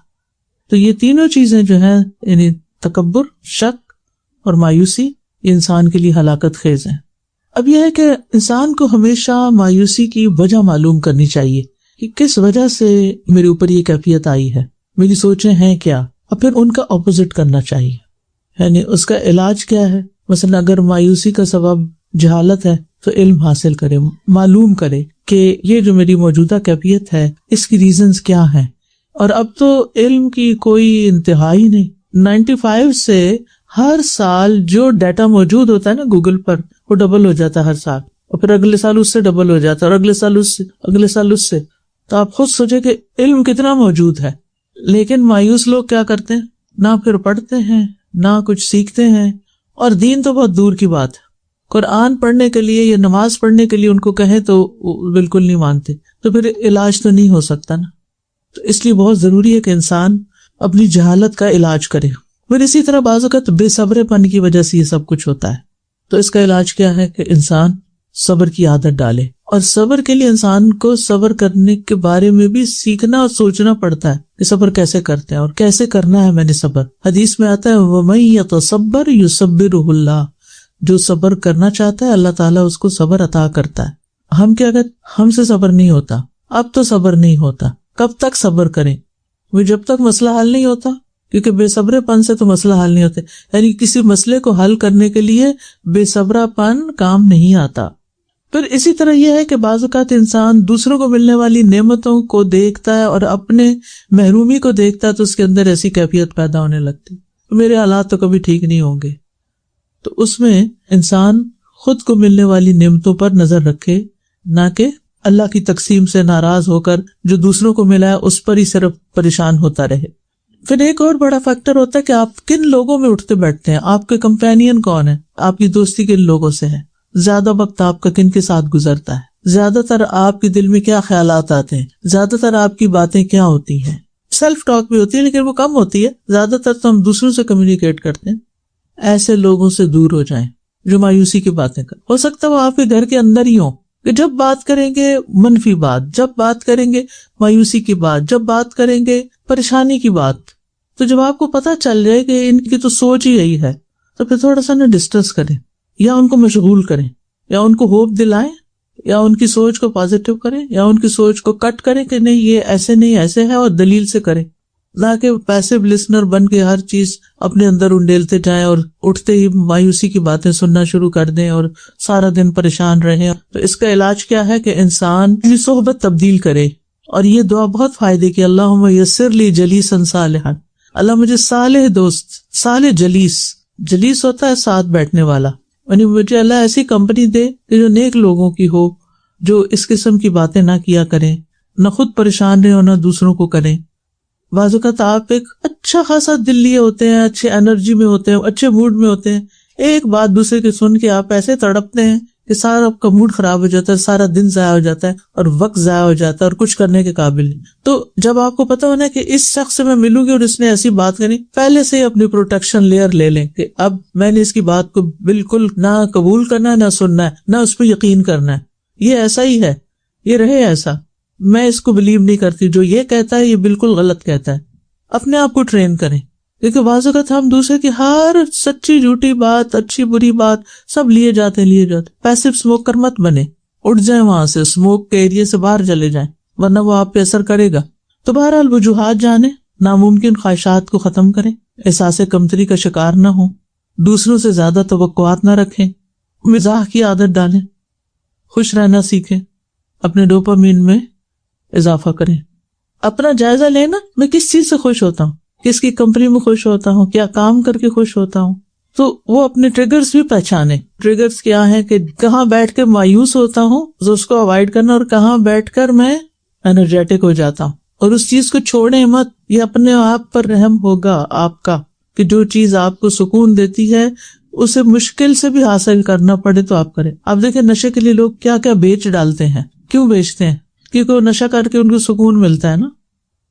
تو یہ تینوں چیزیں جو ہیں، یعنی تکبر، شک اور مایوسی، یہ انسان کے لیے ہلاکت خیز ہیں۔ اب یہ ہے کہ انسان کو ہمیشہ مایوسی کی وجہ معلوم کرنی چاہیے کہ کس وجہ سے میرے اوپر یہ کیفیت آئی ہے، میری سوچیں ہیں کیا، اور پھر ان کا اپوزٹ کرنا چاہیے، یعنی اس کا علاج کیا ہے۔ مثلا اگر مایوسی کا سبب جہالت ہے تو علم حاصل کرے، معلوم کرے کہ یہ جو میری موجودہ کیفیت ہے اس کی ریزنز کیا ہیں. اور اب تو علم کی کوئی انتہا ہی نہیں. 95 سے ہر سال جو ڈیٹا موجود ہوتا ہے نا گوگل پر، وہ ڈبل ہو جاتا ہے ہر سال، اور پھر اگلے سال اس سے ڈبل ہو جاتا ہے، اور اگلے سال اس سے، اگلے سال اس سے. تو آپ خود سوچے کہ علم کتنا موجود ہے. لیکن مایوس لوگ کیا کرتے ہیں، نہ پھر پڑھتے ہیں نہ کچھ سیکھتے ہیں، اور دین تو بہت دور کی بات ہے. قرآن پڑھنے کے لیے یا نماز پڑھنے کے لیے ان کو کہیں تو بالکل نہیں مانتے، تو پھر علاج تو نہیں ہو سکتا نا. تو اس لیے بہت ضروری ہے کہ انسان اپنی جہالت کا علاج کرے. پھر اسی طرح بعض اوقات بے صبر پن کی وجہ سے یہ سب کچھ ہوتا ہے. تو اس کا علاج کیا ہے کہ انسان صبر کی عادت ڈالے، اور صبر کے لیے انسان کو صبر کرنے کے بارے میں بھی سیکھنا اور سوچنا پڑتا ہے کہ صبر کیسے کرتے ہیں اور کیسے کرنا ہے. میں نے صبر، حدیث میں آتا ہے وَمَن يَتَصَبَّرْ يُصَبِّرُهُ اللَّهُ، جو صبر کرنا چاہتا ہے اللہ تعالیٰ اس کو صبر عطا کرتا ہے. ہم کیا کہتے، ہم سے صبر نہیں ہوتا، اب تو صبر نہیں ہوتا. کب تک صبر کریں؟ وہ جب تک مسئلہ حل نہیں ہوتا، کیونکہ بے صبر پن سے تو مسئلہ حل نہیں ہوتے. یعنی کسی مسئلے کو حل کرنے کے لیے بے صبر پن کام نہیں آتا. پھر اسی طرح یہ ہے کہ بعض اوقات انسان دوسروں کو ملنے والی نعمتوں کو دیکھتا ہے اور اپنے محرومی کو دیکھتا ہے، تو اس کے اندر ایسی کیفیت پیدا ہونے لگتی، میرے حالات تو کبھی ٹھیک نہیں ہوں گے. تو اس میں انسان خود کو ملنے والی نعمتوں پر نظر رکھے، نہ کہ اللہ کی تقسیم سے ناراض ہو کر جو دوسروں کو ملا ہے اس پر ہی صرف پریشان ہوتا رہے. پھر ایک اور بڑا فیکٹر ہوتا ہے کہ آپ کن لوگوں میں اٹھتے بیٹھتے ہیں، آپ کے کمپینین کون ہیں، آپ کی دوستی کن لوگوں سے ہے، زیادہ وقت آپ کا کن کے ساتھ گزرتا ہے، زیادہ تر آپ کے دل میں کیا خیالات آتے ہیں، زیادہ تر آپ کی باتیں کیا ہوتی ہیں. سیلف ٹاک بھی ہوتی ہے لیکن وہ کم ہوتی ہے، زیادہ تر تو ہم دوسروں سے کمیونیکیٹ کرتے ہیں. ایسے لوگوں سے دور ہو جائیں جو مایوسی کی باتیں کریں. ہو سکتا ہے وہ آپ کے گھر کے اندر ہی ہوں کہ جب بات کریں گے منفی بات، جب بات کریں گے مایوسی کی بات، جب بات کریں گے پریشانی کی بات. تو جب آپ کو پتہ چل جائے کہ ان کی تو سوچ ہی یہی ہے، تو پھر تھوڑا سا ڈسٹرس کریں، یا ان کو مشغول کریں، یا ان کو ہوپ دلائیں، یا ان کی سوچ کو پازیٹیو کریں، یا ان کی سوچ کو کٹ کریں کہ نہیں یہ ایسے نہیں ایسے ہے، اور دلیل سے کریں، نہ کہ پیسو لسنر بن کے ہر چیز اپنے اندر انڈیلتے جائیں اور اٹھتے ہی مایوسی کی باتیں سننا شروع کر دیں اور سارا دن پریشان رہیں. تو اس کا علاج کیا ہے کہ انسان اپنی صحبت تبدیل کرے. اور یہ دعا بہت فائدے کی، اللہم یسر لی جلیسا صالحا، اللہ مجھے صالح دوست، صالح جلیس ہوتا ہے ساتھ بیٹھنے والا، یعنی مجھے اللہ ایسی کمپنی دے کہ جو نیک لوگوں کی ہو، جو اس قسم کی باتیں نہ کیا کریں، نہ خود پریشان رہے اور نہ دوسروں کو کریں. بعض اوقات آپ ایک اچھا خاصا دل لیے ہوتے ہیں، اچھے انرجی میں ہوتے ہیں، اچھے موڈ میں ہوتے ہیں، ایک بات دوسرے کی سن کے آپ ایسے تڑپتے ہیں کہ سارا آپ کا موڈ خراب ہو جاتا ہے، سارا دن ضائع ہو جاتا ہے اور وقت ضائع ہو جاتا ہے اور کچھ کرنے کے قابل نہیں. تو جب آپ کو پتا ہونا کہ اس شخص سے میں ملوں گی اور اس نے ایسی بات کرنی، پہلے سے ہی اپنی پروٹیکشن لیئر لے لیں کہ اب میں نے اس کی بات کو بالکل نہ قبول کرنا ہے، نہ سننا ہے، نہ اس پہ یقین کرنا ہے. یہ ایسا ہی ہے، یہ رہے ایسا، میں اس کو بلیو نہیں کرتی، جو یہ کہتا ہے یہ بالکل غلط کہتا ہے. اپنے آپ کو ٹرین کریں، کیونکہ بعض اوقات ہم دوسرے کی ہر سچی جھوٹی بات، اچھی بری بات سب لیے جاتے ہیں. پیسو اسموکر مت بنے، اٹھ جائیں وہاں سے، اسموک کے ایریے سے باہر چلے جائیں، ورنہ وہ آپ پہ اثر کرے گا. تو بہرحال وجوہات جانیں، ناممکن خواہشات کو ختم کریں، احساس کمتری کا شکار نہ ہوں، دوسروں سے زیادہ توقعات نہ رکھیں، مزاح کی عادت ڈالیں، خوش رہنا سیکھیں، اپنے ڈوپامین میں اضافہ کریں. اپنا جائزہ لینا، میں کس چیز سے خوش ہوتا ہوں، کس کی کمپنی میں خوش ہوتا ہوں، کیا کام کر کے خوش ہوتا ہوں. تو وہ اپنے ٹریگرز بھی پہچانے. ٹریگرز کیا ہیں کہ کہاں بیٹھ کے مایوس ہوتا ہوں تو اس کو اوائڈ کرنا، اور کہاں بیٹھ کر میں انرجیٹک ہو جاتا ہوں. اور اس چیز کو چھوڑیں مت، یہ اپنے آپ پر رحم ہوگا آپ کا کہ جو چیز آپ کو سکون دیتی ہے اسے مشکل سے بھی حاصل کرنا پڑے تو آپ کریں. آپ دیکھیں نشے کے لیے لوگ کیا کیا بیچ ڈالتے ہیں. کیوں بیچتے ہیں؟ کیونکہ وہ نشہ کر کے ان کو سکون ملتا ہے نا.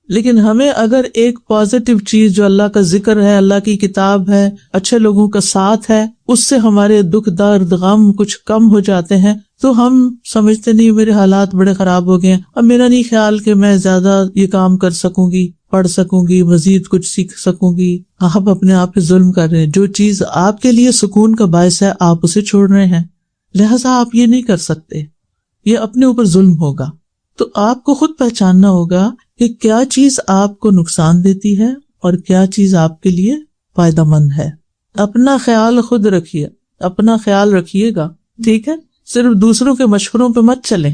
لیکن ہمیں اگر ایک پازیٹیو چیز جو اللہ کا ذکر ہے، اللہ کی کتاب ہے، اچھے لوگوں کا ساتھ ہے، اس سے ہمارے دکھ درد غم کچھ کم ہو جاتے ہیں، تو ہم سمجھتے نہیں میرے حالات بڑے خراب ہو گئے ہیں، اب میرا نہیں خیال کہ میں زیادہ یہ کام کر سکوں گی، پڑھ سکوں گی، مزید کچھ سیکھ سکوں گی. آپ اپنے آپ پہ ظلم کر رہے ہیں. جو چیز آپ کے لیے سکون کا باعث ہے آپ اسے چھوڑ رہے ہیں، لہٰذا آپ یہ نہیں کر سکتے، یہ اپنے اوپر ظلم ہوگا. تو آپ کو خود پہچاننا ہوگا کہ کیا چیز آپ کو نقصان دیتی ہے اور کیا چیز آپ کے لیے فائدہ مند ہے. اپنا خیال خود رکھیے، اپنا خیال رکھیے گا، ٹھیک ہے. صرف دوسروں کے مشوروں پہ مت چلیں،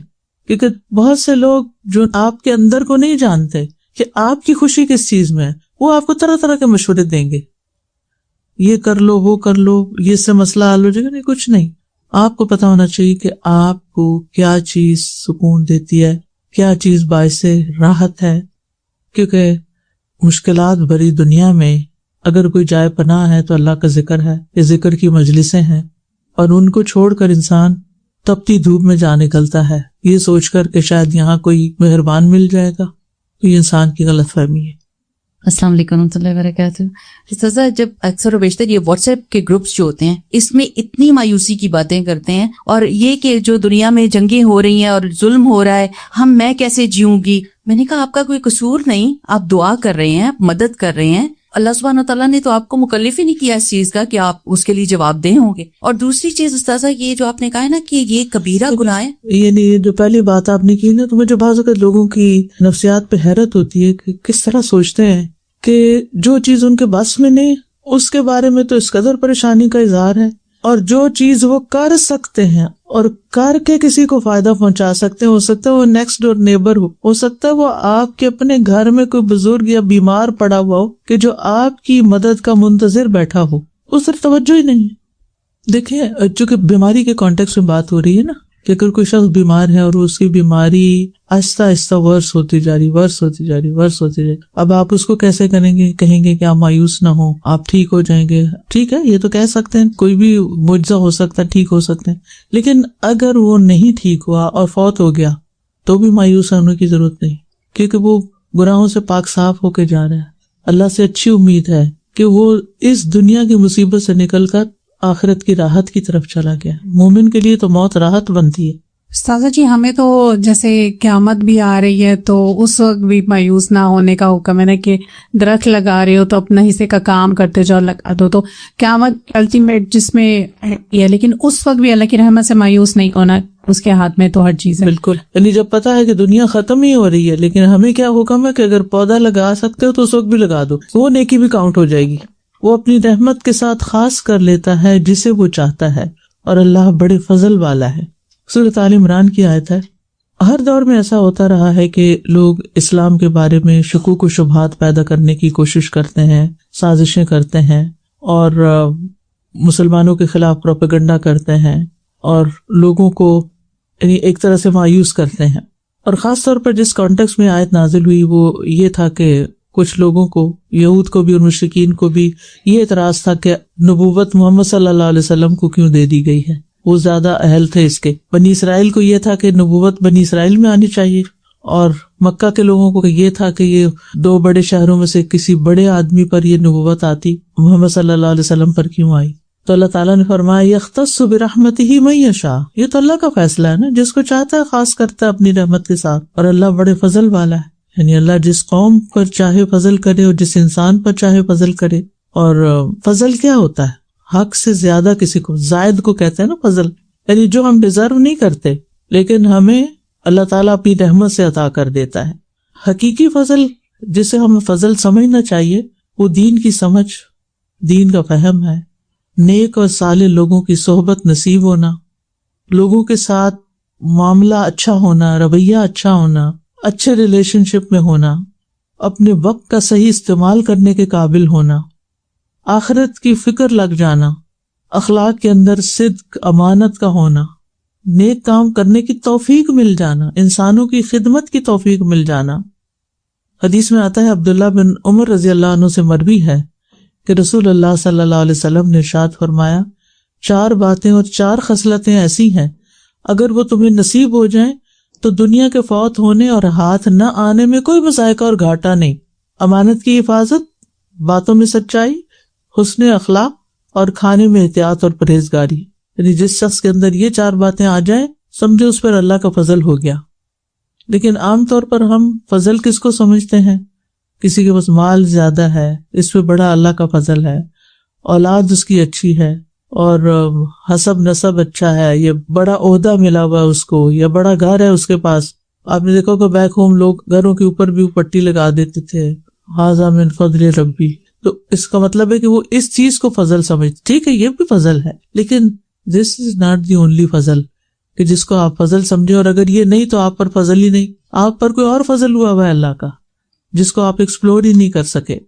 کیونکہ بہت سے لوگ جو آپ کے اندر کو نہیں جانتے کہ آپ کی خوشی کس چیز میں ہے، وہ آپ کو طرح طرح کے مشورے دیں گے، یہ کر لو، وہ کر لو، یہ سے مسئلہ حل ہو جائے گا۔ نہیں، کچھ نہیں، آپ کو پتا ہونا چاہیے کہ آپ کو کیا چیز سکون دیتی ہے، کیا چیز باعث راحت ہے، کیونکہ مشکلات بھری دنیا میں اگر کوئی جائے پناہ ہے تو اللہ کا ذکر ہے، یہ ذکر کی مجلسیں ہیں، اور ان کو چھوڑ کر انسان تپتی دھوپ میں جا نکلتا ہے یہ سوچ کر کہ شاید یہاں کوئی مہربان مل جائے گا، تو یہ انسان کی غلط فہمی ہے۔ السلام علیکم ورحمۃ اللہ وبرکاتہ۔ استاذہ، جب اکثر و بیشتر یہ واٹس ایپ کے گروپس جو ہوتے ہیں اس میں اتنی مایوسی کی باتیں کرتے ہیں، اور یہ کہ جو دنیا میں جنگیں ہو رہی ہیں اور ظلم ہو رہا ہے، میں کیسے جیوں گی؟ میں نے کہا آپ کا کوئی قصور نہیں، آپ دعا کر رہے ہیں، آپ مدد کر رہے ہیں، اللہ سبحانہ تعالیٰ نے تو آپ کو مکلف ہی نہیں کیا اس چیز کا کہ آپ اس کے لیے جواب دہ ہوں گے۔ اور دوسری چیز استاذہ، یہ جو آپ نے کہا ہے نا کہ یہ کبیرہ گناہ ہے، یعنی یہ جو پہلی بات آپ نے کی نا، تو مجھے بعض اوقات لوگوں کی نفسیات پہ حیرت ہوتی ہے کہ کس طرح سوچتے ہیں کہ جو چیز ان کے بس میں نہیں اس کے بارے میں تو اس قدر پریشانی کا اظہار ہے، اور جو چیز وہ کر سکتے ہیں اور کر کے کسی کو فائدہ پہنچا سکتے ہیں، ہو سکتا ہے وہ نیکسٹ ڈور نیبر ہو سکتا ہے وہ آپ کے اپنے گھر میں کوئی بزرگ یا بیمار پڑا ہوا ہو کہ جو آپ کی مدد کا منتظر بیٹھا ہو، اس طرف توجہ ہی نہیں ہے۔ دیکھیں، چونکہ بیماری کے کانٹیکس میں بات ہو رہی ہے نا، کہ اگر کوئی شخص بیمار ہے اور اس کی بیماری آہستہ آہستہ ورس ہوتی جا رہی، اب آپ اس کو کیسے کریں گے؟ کہیں گے کہ آپ مایوس نہ ہو، آپ ٹھیک ہو جائیں گے۔ ٹھیک ہے، یہ تو کہہ سکتے ہیں، کوئی بھی معجزہ ہو سکتا ہے، ٹھیک ہو سکتے ہیں، لیکن اگر وہ نہیں ٹھیک ہوا اور فوت ہو گیا تو بھی مایوس ہونے کی ضرورت نہیں، کیونکہ وہ گناہوں سے پاک صاف ہو کے جا رہا ہے۔ اللہ سے اچھی امید ہے کہ وہ اس دنیا کی مصیبت سے نکل کر آخرت کی راحت کی طرف چلا گیا۔ مومن کے لیے تو موت راحت بنتی ہے۔ استاذہ جی، ہمیں تو جیسے قیامت بھی آ رہی ہے تو اس وقت بھی مایوس نہ ہونے کا حکم ہے نا، کہ درخت لگا رہے ہو تو اپنا حصے کا کام کرتے جاؤ، لگا دو، تو قیامت الٹیمیٹ جس میں یہ، لیکن اس وقت بھی اللہ کی رحمت سے مایوس نہیں ہونا، اس کے ہاتھ میں تو ہر چیز ہے۔ بالکل، یعنی جب پتا ہے کہ دنیا ختم ہی ہو رہی ہے، لیکن ہمیں کیا حکم ہے کہ اگر پودا لگا سکتے ہو تو اس وقت بھی لگا دو، وہ نیکی بھی کاؤنٹ ہو جائے گی۔ وہ اپنی رحمت کے ساتھ خاص کر لیتا ہے جسے وہ چاہتا ہے، اور اللہ بڑے فضل والا ہے۔ سورۃ آل عمران کی آیت ہے۔ ہر دور میں ایسا ہوتا رہا ہے کہ لوگ اسلام کے بارے میں شکوک و شبہات پیدا کرنے کی کوشش کرتے ہیں، سازشیں کرتے ہیں، اور مسلمانوں کے خلاف پروپیگنڈا کرتے ہیں، اور لوگوں کو یعنی ایک طرح سے مایوس کرتے ہیں۔ اور خاص طور پر جس کانٹیکس میں آیت نازل ہوئی وہ یہ تھا کہ کچھ لوگوں کو، یہود کو بھی اور مشرکین کو بھی، یہ اعتراض تھا کہ نبوت محمد صلی اللہ علیہ وسلم کو کیوں دے دی گئی ہے، وہ زیادہ اہل تھے اس کے۔ بنی اسرائیل کو یہ تھا کہ نبوت بنی اسرائیل میں آنی چاہیے، اور مکہ کے لوگوں کو یہ تھا کہ یہ دو بڑے شہروں میں سے کسی بڑے آدمی پر یہ نبوت آتی، محمد صلی اللہ علیہ وسلم پر کیوں آئی؟ تو اللہ تعالیٰ نے فرمایا یختص برحمتہ من یشاء، یہ تو اللہ کا فیصلہ ہے نا، جس کو چاہتا ہے خاص کرتا ہے اپنی رحمت کے ساتھ، اور اللہ بڑے فضل والا ہے۔ یعنی اللہ جس قوم پر چاہے فضل کرے اور جس انسان پر چاہے فضل کرے۔ اور فضل کیا ہوتا ہے؟ حق سے زیادہ کسی کو، زائد کو کہتے ہیں نا فضل، یعنی جو ہم ڈیزرو نہیں کرتے لیکن ہمیں اللہ تعالیٰ اپنی رحمت سے عطا کر دیتا ہے۔ حقیقی فضل جسے ہمیں فضل سمجھنا چاہیے وہ دین کی سمجھ، دین کا فہم ہے، نیک اور صالح لوگوں کی صحبت نصیب ہونا، لوگوں کے ساتھ معاملہ اچھا ہونا، رویہ اچھا ہونا، اچھے ریلیشن شپ میں ہونا، اپنے وقت کا صحیح استعمال کرنے کے قابل ہونا، آخرت کی فکر لگ جانا، اخلاق کے اندر صدق، امانت کا ہونا، نیک کام کرنے کی توفیق مل جانا، انسانوں کی خدمت کی توفیق مل جانا۔ حدیث میں آتا ہے، عبداللہ بن عمر رضی اللہ عنہ سے مروی ہے کہ رسول اللہ صلی اللہ علیہ وسلم نے ارشاد فرمایا، 4 باتیں اور 4 خصلتیں ایسی ہیں اگر وہ تمہیں نصیب ہو جائیں تو دنیا کے فوت ہونے اور ہاتھ نہ آنے میں کوئی مذائقہ اور گھاٹا نہیں۔ امانت کی حفاظت، باتوں میں سچائی، حسن اخلاق اور کھانے میں احتیاط اور پرہیزگاری۔ یعنی جس شخص کے اندر یہ 4 باتیں آ جائیں، سمجھو اس پر اللہ کا فضل ہو گیا۔ لیکن عام طور پر ہم فضل کس کو سمجھتے ہیں؟ کسی کے پاس مال زیادہ ہے، اس پہ بڑا اللہ کا فضل ہے، اولاد اس کی اچھی ہے، اور حسب نسب اچھا ہے، یہ بڑا عہدہ ملا ہوا ہے اس کو، یا بڑا گھر ہے اس کے پاس۔ آپ نے دیکھا کہ بیک ہوم لوگ گھروں کے اوپر بھی پٹی لگا دیتے تھے، ھذا من فضل ربی، تو اس کا مطلب ہے کہ وہ اس چیز کو فضل سمجھتے۔ ٹھیک ہے، یہ بھی فضل ہے، لیکن دس از ناٹ دی اونلی فضل۔ کہ جس کو آپ فضل سمجھے، اور اگر یہ نہیں تو آپ پر فضل ہی نہیں، آپ پر کوئی اور فضل ہوا ہے اللہ کا جس کو آپ ایکسپلور ہی نہیں کر سکے۔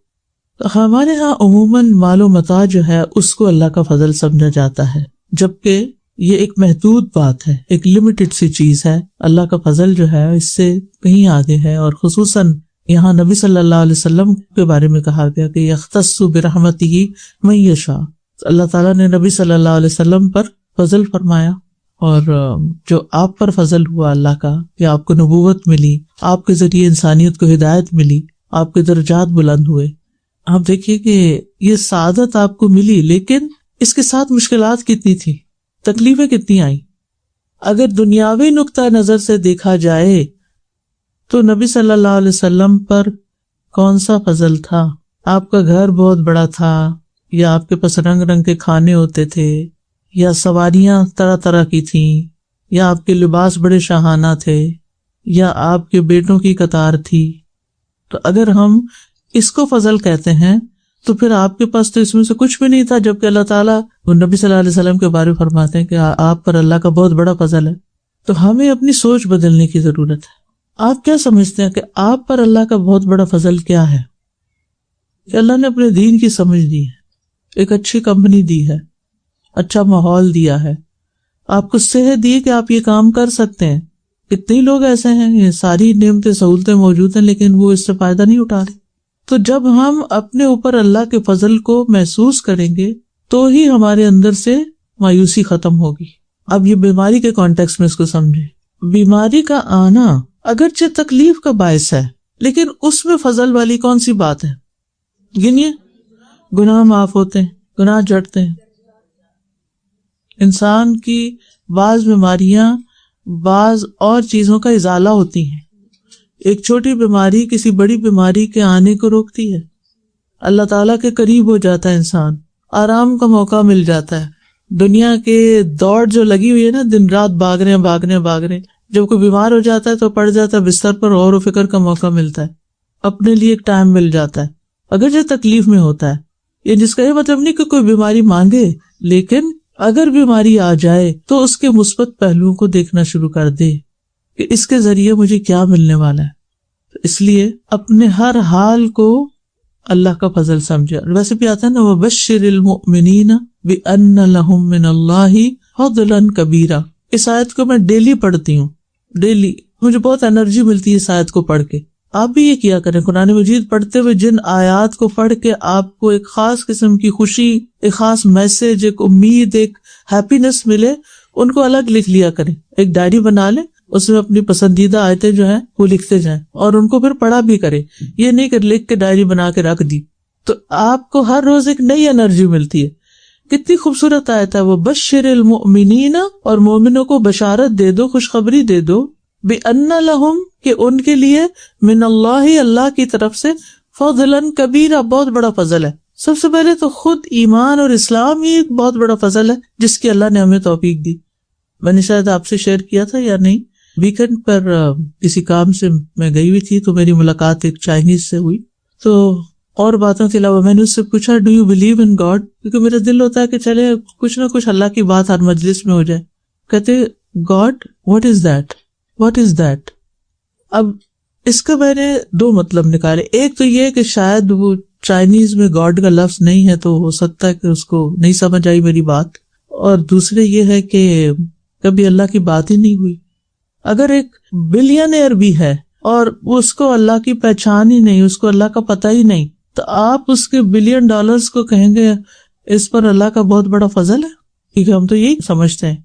تو ہمارے ہاں عموماً مال و متاع جو ہے اس کو اللہ کا فضل سمجھا جاتا ہے، جبکہ یہ ایک محدود بات ہے، ایک لمیٹڈ سی چیز ہے۔ اللہ کا فضل جو ہے اس سے کہیں آگے ہے، اور خصوصاً یہاں نبی صلی اللہ علیہ وسلم کے بارے میں کہا گیا کہ یختص برحمتہ من یشاء، اللہ تعالیٰ نے نبی صلی اللہ علیہ وسلم پر فضل فرمایا، اور جو آپ پر فضل ہوا اللہ کا کہ آپ کو نبوت ملی، آپ کے ذریعے انسانیت کو ہدایت ملی، آپ کے درجات بلند ہوئے۔ آپ دیکھیے کہ یہ سعادت آپ کو ملی، لیکن اس کے ساتھ مشکلات کتنی تھی، تکلیفیں کتنی آئیں۔ اگر دنیاوی نقطہ نظر سے دیکھا جائے تو نبی صلی اللہ علیہ وسلم پر کون سا فضل تھا؟ آپ کا گھر بہت بڑا تھا، یا آپ کے پاس رنگ رنگ کے کھانے ہوتے تھے، یا سواریاں طرح طرح کی تھیں، یا آپ کے لباس بڑے شاہانہ تھے، یا آپ کے بیٹوں کی قطار تھی۔ تو اگر ہم اس کو فضل کہتے ہیں تو پھر آپ کے پاس تو اس میں سے کچھ بھی نہیں تھا، جبکہ اللہ تعالیٰ وہ نبی صلی اللہ علیہ وسلم کے بارے میں فرماتے ہیں کہ آپ پر اللہ کا بہت بڑا فضل ہے۔ تو ہمیں اپنی سوچ بدلنے کی ضرورت ہے۔ آپ کیا سمجھتے ہیں کہ آپ پر اللہ کا بہت بڑا فضل کیا ہے؟ کہ اللہ نے اپنے دین کی سمجھ دی ہے، ایک اچھی کمپنی دی ہے، اچھا ماحول دیا ہے، آپ کو صحت دی کہ آپ یہ کام کر سکتے ہیں۔ کتنے لوگ ایسے ہیں، یہ ساری نعمتیں سہولتیں موجود ہیں لیکن وہ اس سے فائدہ نہیں اٹھا رہے۔ تو جب ہم اپنے اوپر اللہ کے فضل کو محسوس کریں گے تو ہی ہمارے اندر سے مایوسی ختم ہوگی۔ اب یہ بیماری کے کانٹیکس میں اس کو سمجھیں۔ بیماری کا آنا اگرچہ تکلیف کا باعث ہے، لیکن اس میں فضل والی کون سی بات ہے؟ گنیے، گناہ معاف ہوتے ہیں، گناہ جڑتے ہیں۔ انسان کی بعض بیماریاں بعض اور چیزوں کا ازالہ ہوتی ہیں۔ ایک چھوٹی بیماری کسی بڑی بیماری کے آنے کو روکتی ہے۔ اللہ تعالیٰ کے قریب ہو جاتا ہے انسان، آرام کا موقع مل جاتا ہے۔ دنیا کے دوڑ جو لگی ہوئی ہے نا، دن رات بھاگ رہے ہیں، جب کوئی بیمار ہو جاتا ہے تو پڑ جاتا ہے بستر پر، غور و فکر کا موقع ملتا ہے، اپنے لیے ایک ٹائم مل جاتا ہے، اگر جو تکلیف میں ہوتا ہے۔ یہ جس کا یہ مطلب نہیں کہ کوئی بیماری مانگے، لیکن اگر بیماری آ جائے تو اس کے مثبت پہلوؤں کو دیکھنا شروع کر دے کہ اس کے ذریعے مجھے کیا ملنے والا ہے۔ اس لیے اپنے ہر حال کو اللہ کا فضل سمجھے۔ ویسے بھی آتا ہے نا، وَبَشِّرِ الْمُؤْمِنِينَ بِأَنَّ لَهُم مِّنَ اللَّهِ فَضْلًا كَبِيرًا۔ اس آیت کو میں ڈیلی پڑھتی ہوں، ڈیلی مجھے بہت انرجی ملتی ہے اس آیت کو پڑھ کے۔ آپ بھی یہ کیا کریں، قرآن مجید پڑھتے ہوئے جن آیات کو پڑھ کے آپ کو ایک خاص قسم کی خوشی، ایک خاص میسج، ایک امید، ایک ہیپینس ملے، ان کو الگ لکھ لیا کریں۔ ایک ڈائری بنا لیں، اس میں اپنی پسندیدہ آیتیں جو ہیں وہ لکھتے جائیں، اور ان کو پھر پڑھا بھی کریں۔ یہ نہیں کہ لکھ کے ڈائری بنا کے رکھ دی، تو آپ کو ہر روز ایک نئی انرجی ملتی ہے۔ کتنی خوبصورت آیت ہے وہ، بشر المؤمنین، اور مومنوں کو بشارت دے دو، خوشخبری دے دو، بِأَنَّ لَهُمْ، کہ ان کے لیے، من اللہ، اللہ کی طرف سے، فضلاً کبیرہ، بہت بڑا فضل ہے۔ سب سے پہلے تو خود ایمان اور اسلام ہی ایک بہت بڑا فضل ہے جس کی اللہ نے ہمیں توفیق دی۔ میں نے شاید آپ سے شیئر کیا تھا یا نہیں، ویکنڈ پر کسی کام سے میں گئی ہوئی تھی تو میری ملاقات ایک چائنیز سے ہوئی، تو اور باتوں کے علاوہ میں نے اس سے پوچھا do you believe in God, کیونکہ میرا دل ہوتا ہے کہ چلے کچھ نہ کچھ اللہ کی بات ہر مجلس میں ہو جائے۔ کہتے God what is that, what is that. اب اس کا میں نے دو مطلب نکالے، ایک تو یہ کہ شاید وہ چائنیز میں گاڈ کا لفظ نہیں ہے تو ہو سکتا ہے کہ اس کو نہیں سمجھ آئی میری بات، اور دوسرے یہ ہے کہ کبھی اللہ کی بات ہی نہیں ہوئی۔ اگر ایک بلینئر بھی ہے اور اس کو اللہ کی پہچان ہی نہیں، اس کو اللہ کا پتہ ہی نہیں، تو آپ اس کے $1 بلین کو کہیں گے اس پر اللہ کا بہت بڑا فضل ہے، کیونکہ ہم تو یہی سمجھتے ہیں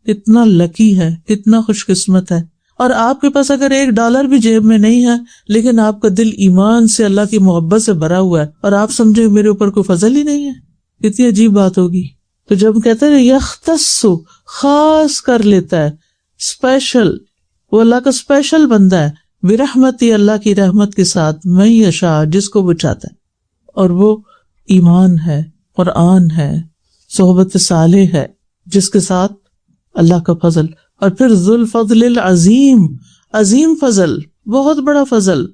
کتنا لکی ہے، کتنا خوش قسمت ہے۔ اور آپ کے پاس اگر $1 بھی جیب میں نہیں ہے لیکن آپ کا دل ایمان سے، اللہ کی محبت سے بھرا ہوا ہے، اور آپ سمجھے میرے اوپر کوئی فضل ہی نہیں ہے، کتنی عجیب بات ہوگی۔ تو جب کہتے ہیں یختص، خاص کر لیتا ہے، اسپیشل، وہ اللہ کا اسپیشل بندہ ہے، برحمتی، اللہ کی رحمت کے ساتھ، من یشاء، جس کو وہ چاہتا ہے، اور وہ ایمان ہے، قرآن ہے، صحبت صالح ہے، جس کے ساتھ اللہ کا فضل۔ اور پھر ذو الفضل العظیم، عظیم فضل، بہت بڑا فضل،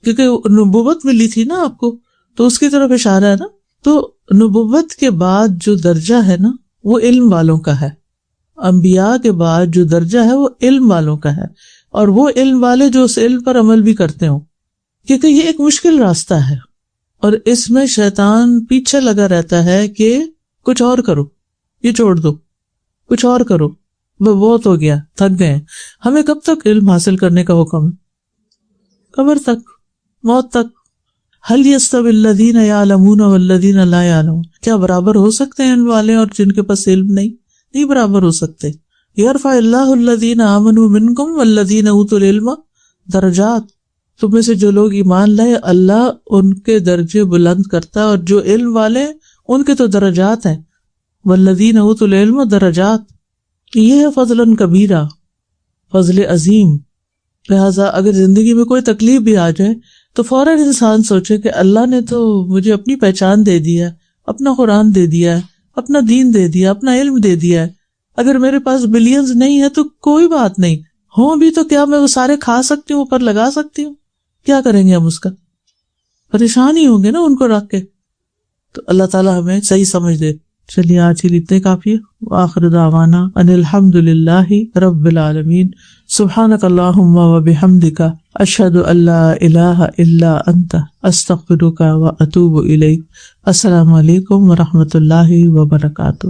کیونکہ نبوت ملی تھی نا آپ کو، تو اس کی طرف اشارہ ہے نا۔ تو نبوت کے بعد جو درجہ ہے نا وہ علم والوں کا ہے، انبیاء کے بعد جو درجہ ہے وہ علم والوں کا ہے، اور وہ علم والے جو اس علم پر عمل بھی کرتے ہوں، کیونکہ یہ ایک مشکل راستہ ہے اور اس میں شیطان پیچھے لگا رہتا ہے کہ کچھ اور کرو، یہ چھوڑ دو، کچھ اور کرو، بہت ہو گیا، تھک گئے۔ ہمیں کب تک علم حاصل کرنے کا حکم ہے؟ قبر تک، موت تک۔ هل يستوي الذين يعلمون والذين لا يعلمون، کیا برابر ہو سکتے ہیں علم والے اور جن کے پاس علم نہیں برابر ہو سکتے۔ يرفع الله الذين آمنوا منكم والذين اوتوا العلم درجات، تم میں سے جو لوگ ایمان لائے اللہ ان کے درجے بلند کرتا ہے، اور جو علم والے ان کے تو درجات ہیں۔ والذین اوتوا العلم درجات، یہ ہے فضلا کبیرہ، فضل عظیم۔ لہٰذا اگر زندگی میں کوئی تکلیف بھی آ جائے تو فوراً انسان سوچے کہ اللہ نے تو مجھے اپنی پہچان دے دیا، اپنا قرآن دے دیا، اپنا دین دے دیا، اپنا علم دے دیا ہے۔ اگر میرے پاس بلینز نہیں ہے تو کوئی بات نہیں، ہوں بھی تو کیا میں وہ سارے کھا سکتی ہوں، اوپر لگا سکتی ہوں؟ کیا کریں گے ہم اس کا؟ پریشان ہی ہوں گے نا ان کو رکھ کے۔ تو اللہ تعالیٰ ہمیں صحیح سمجھ دے۔ چلیے آج ہی اتنے کافی ہے۔ وآخر دعوانا ان الحمد للہ رب العالمین۔ سبحانک اللہم وبحمدک، اشہد ان لا الہ الا انت، استغفرک واتوب الیک۔ السلام علیکم ورحمۃ اللہ وبرکاتہ۔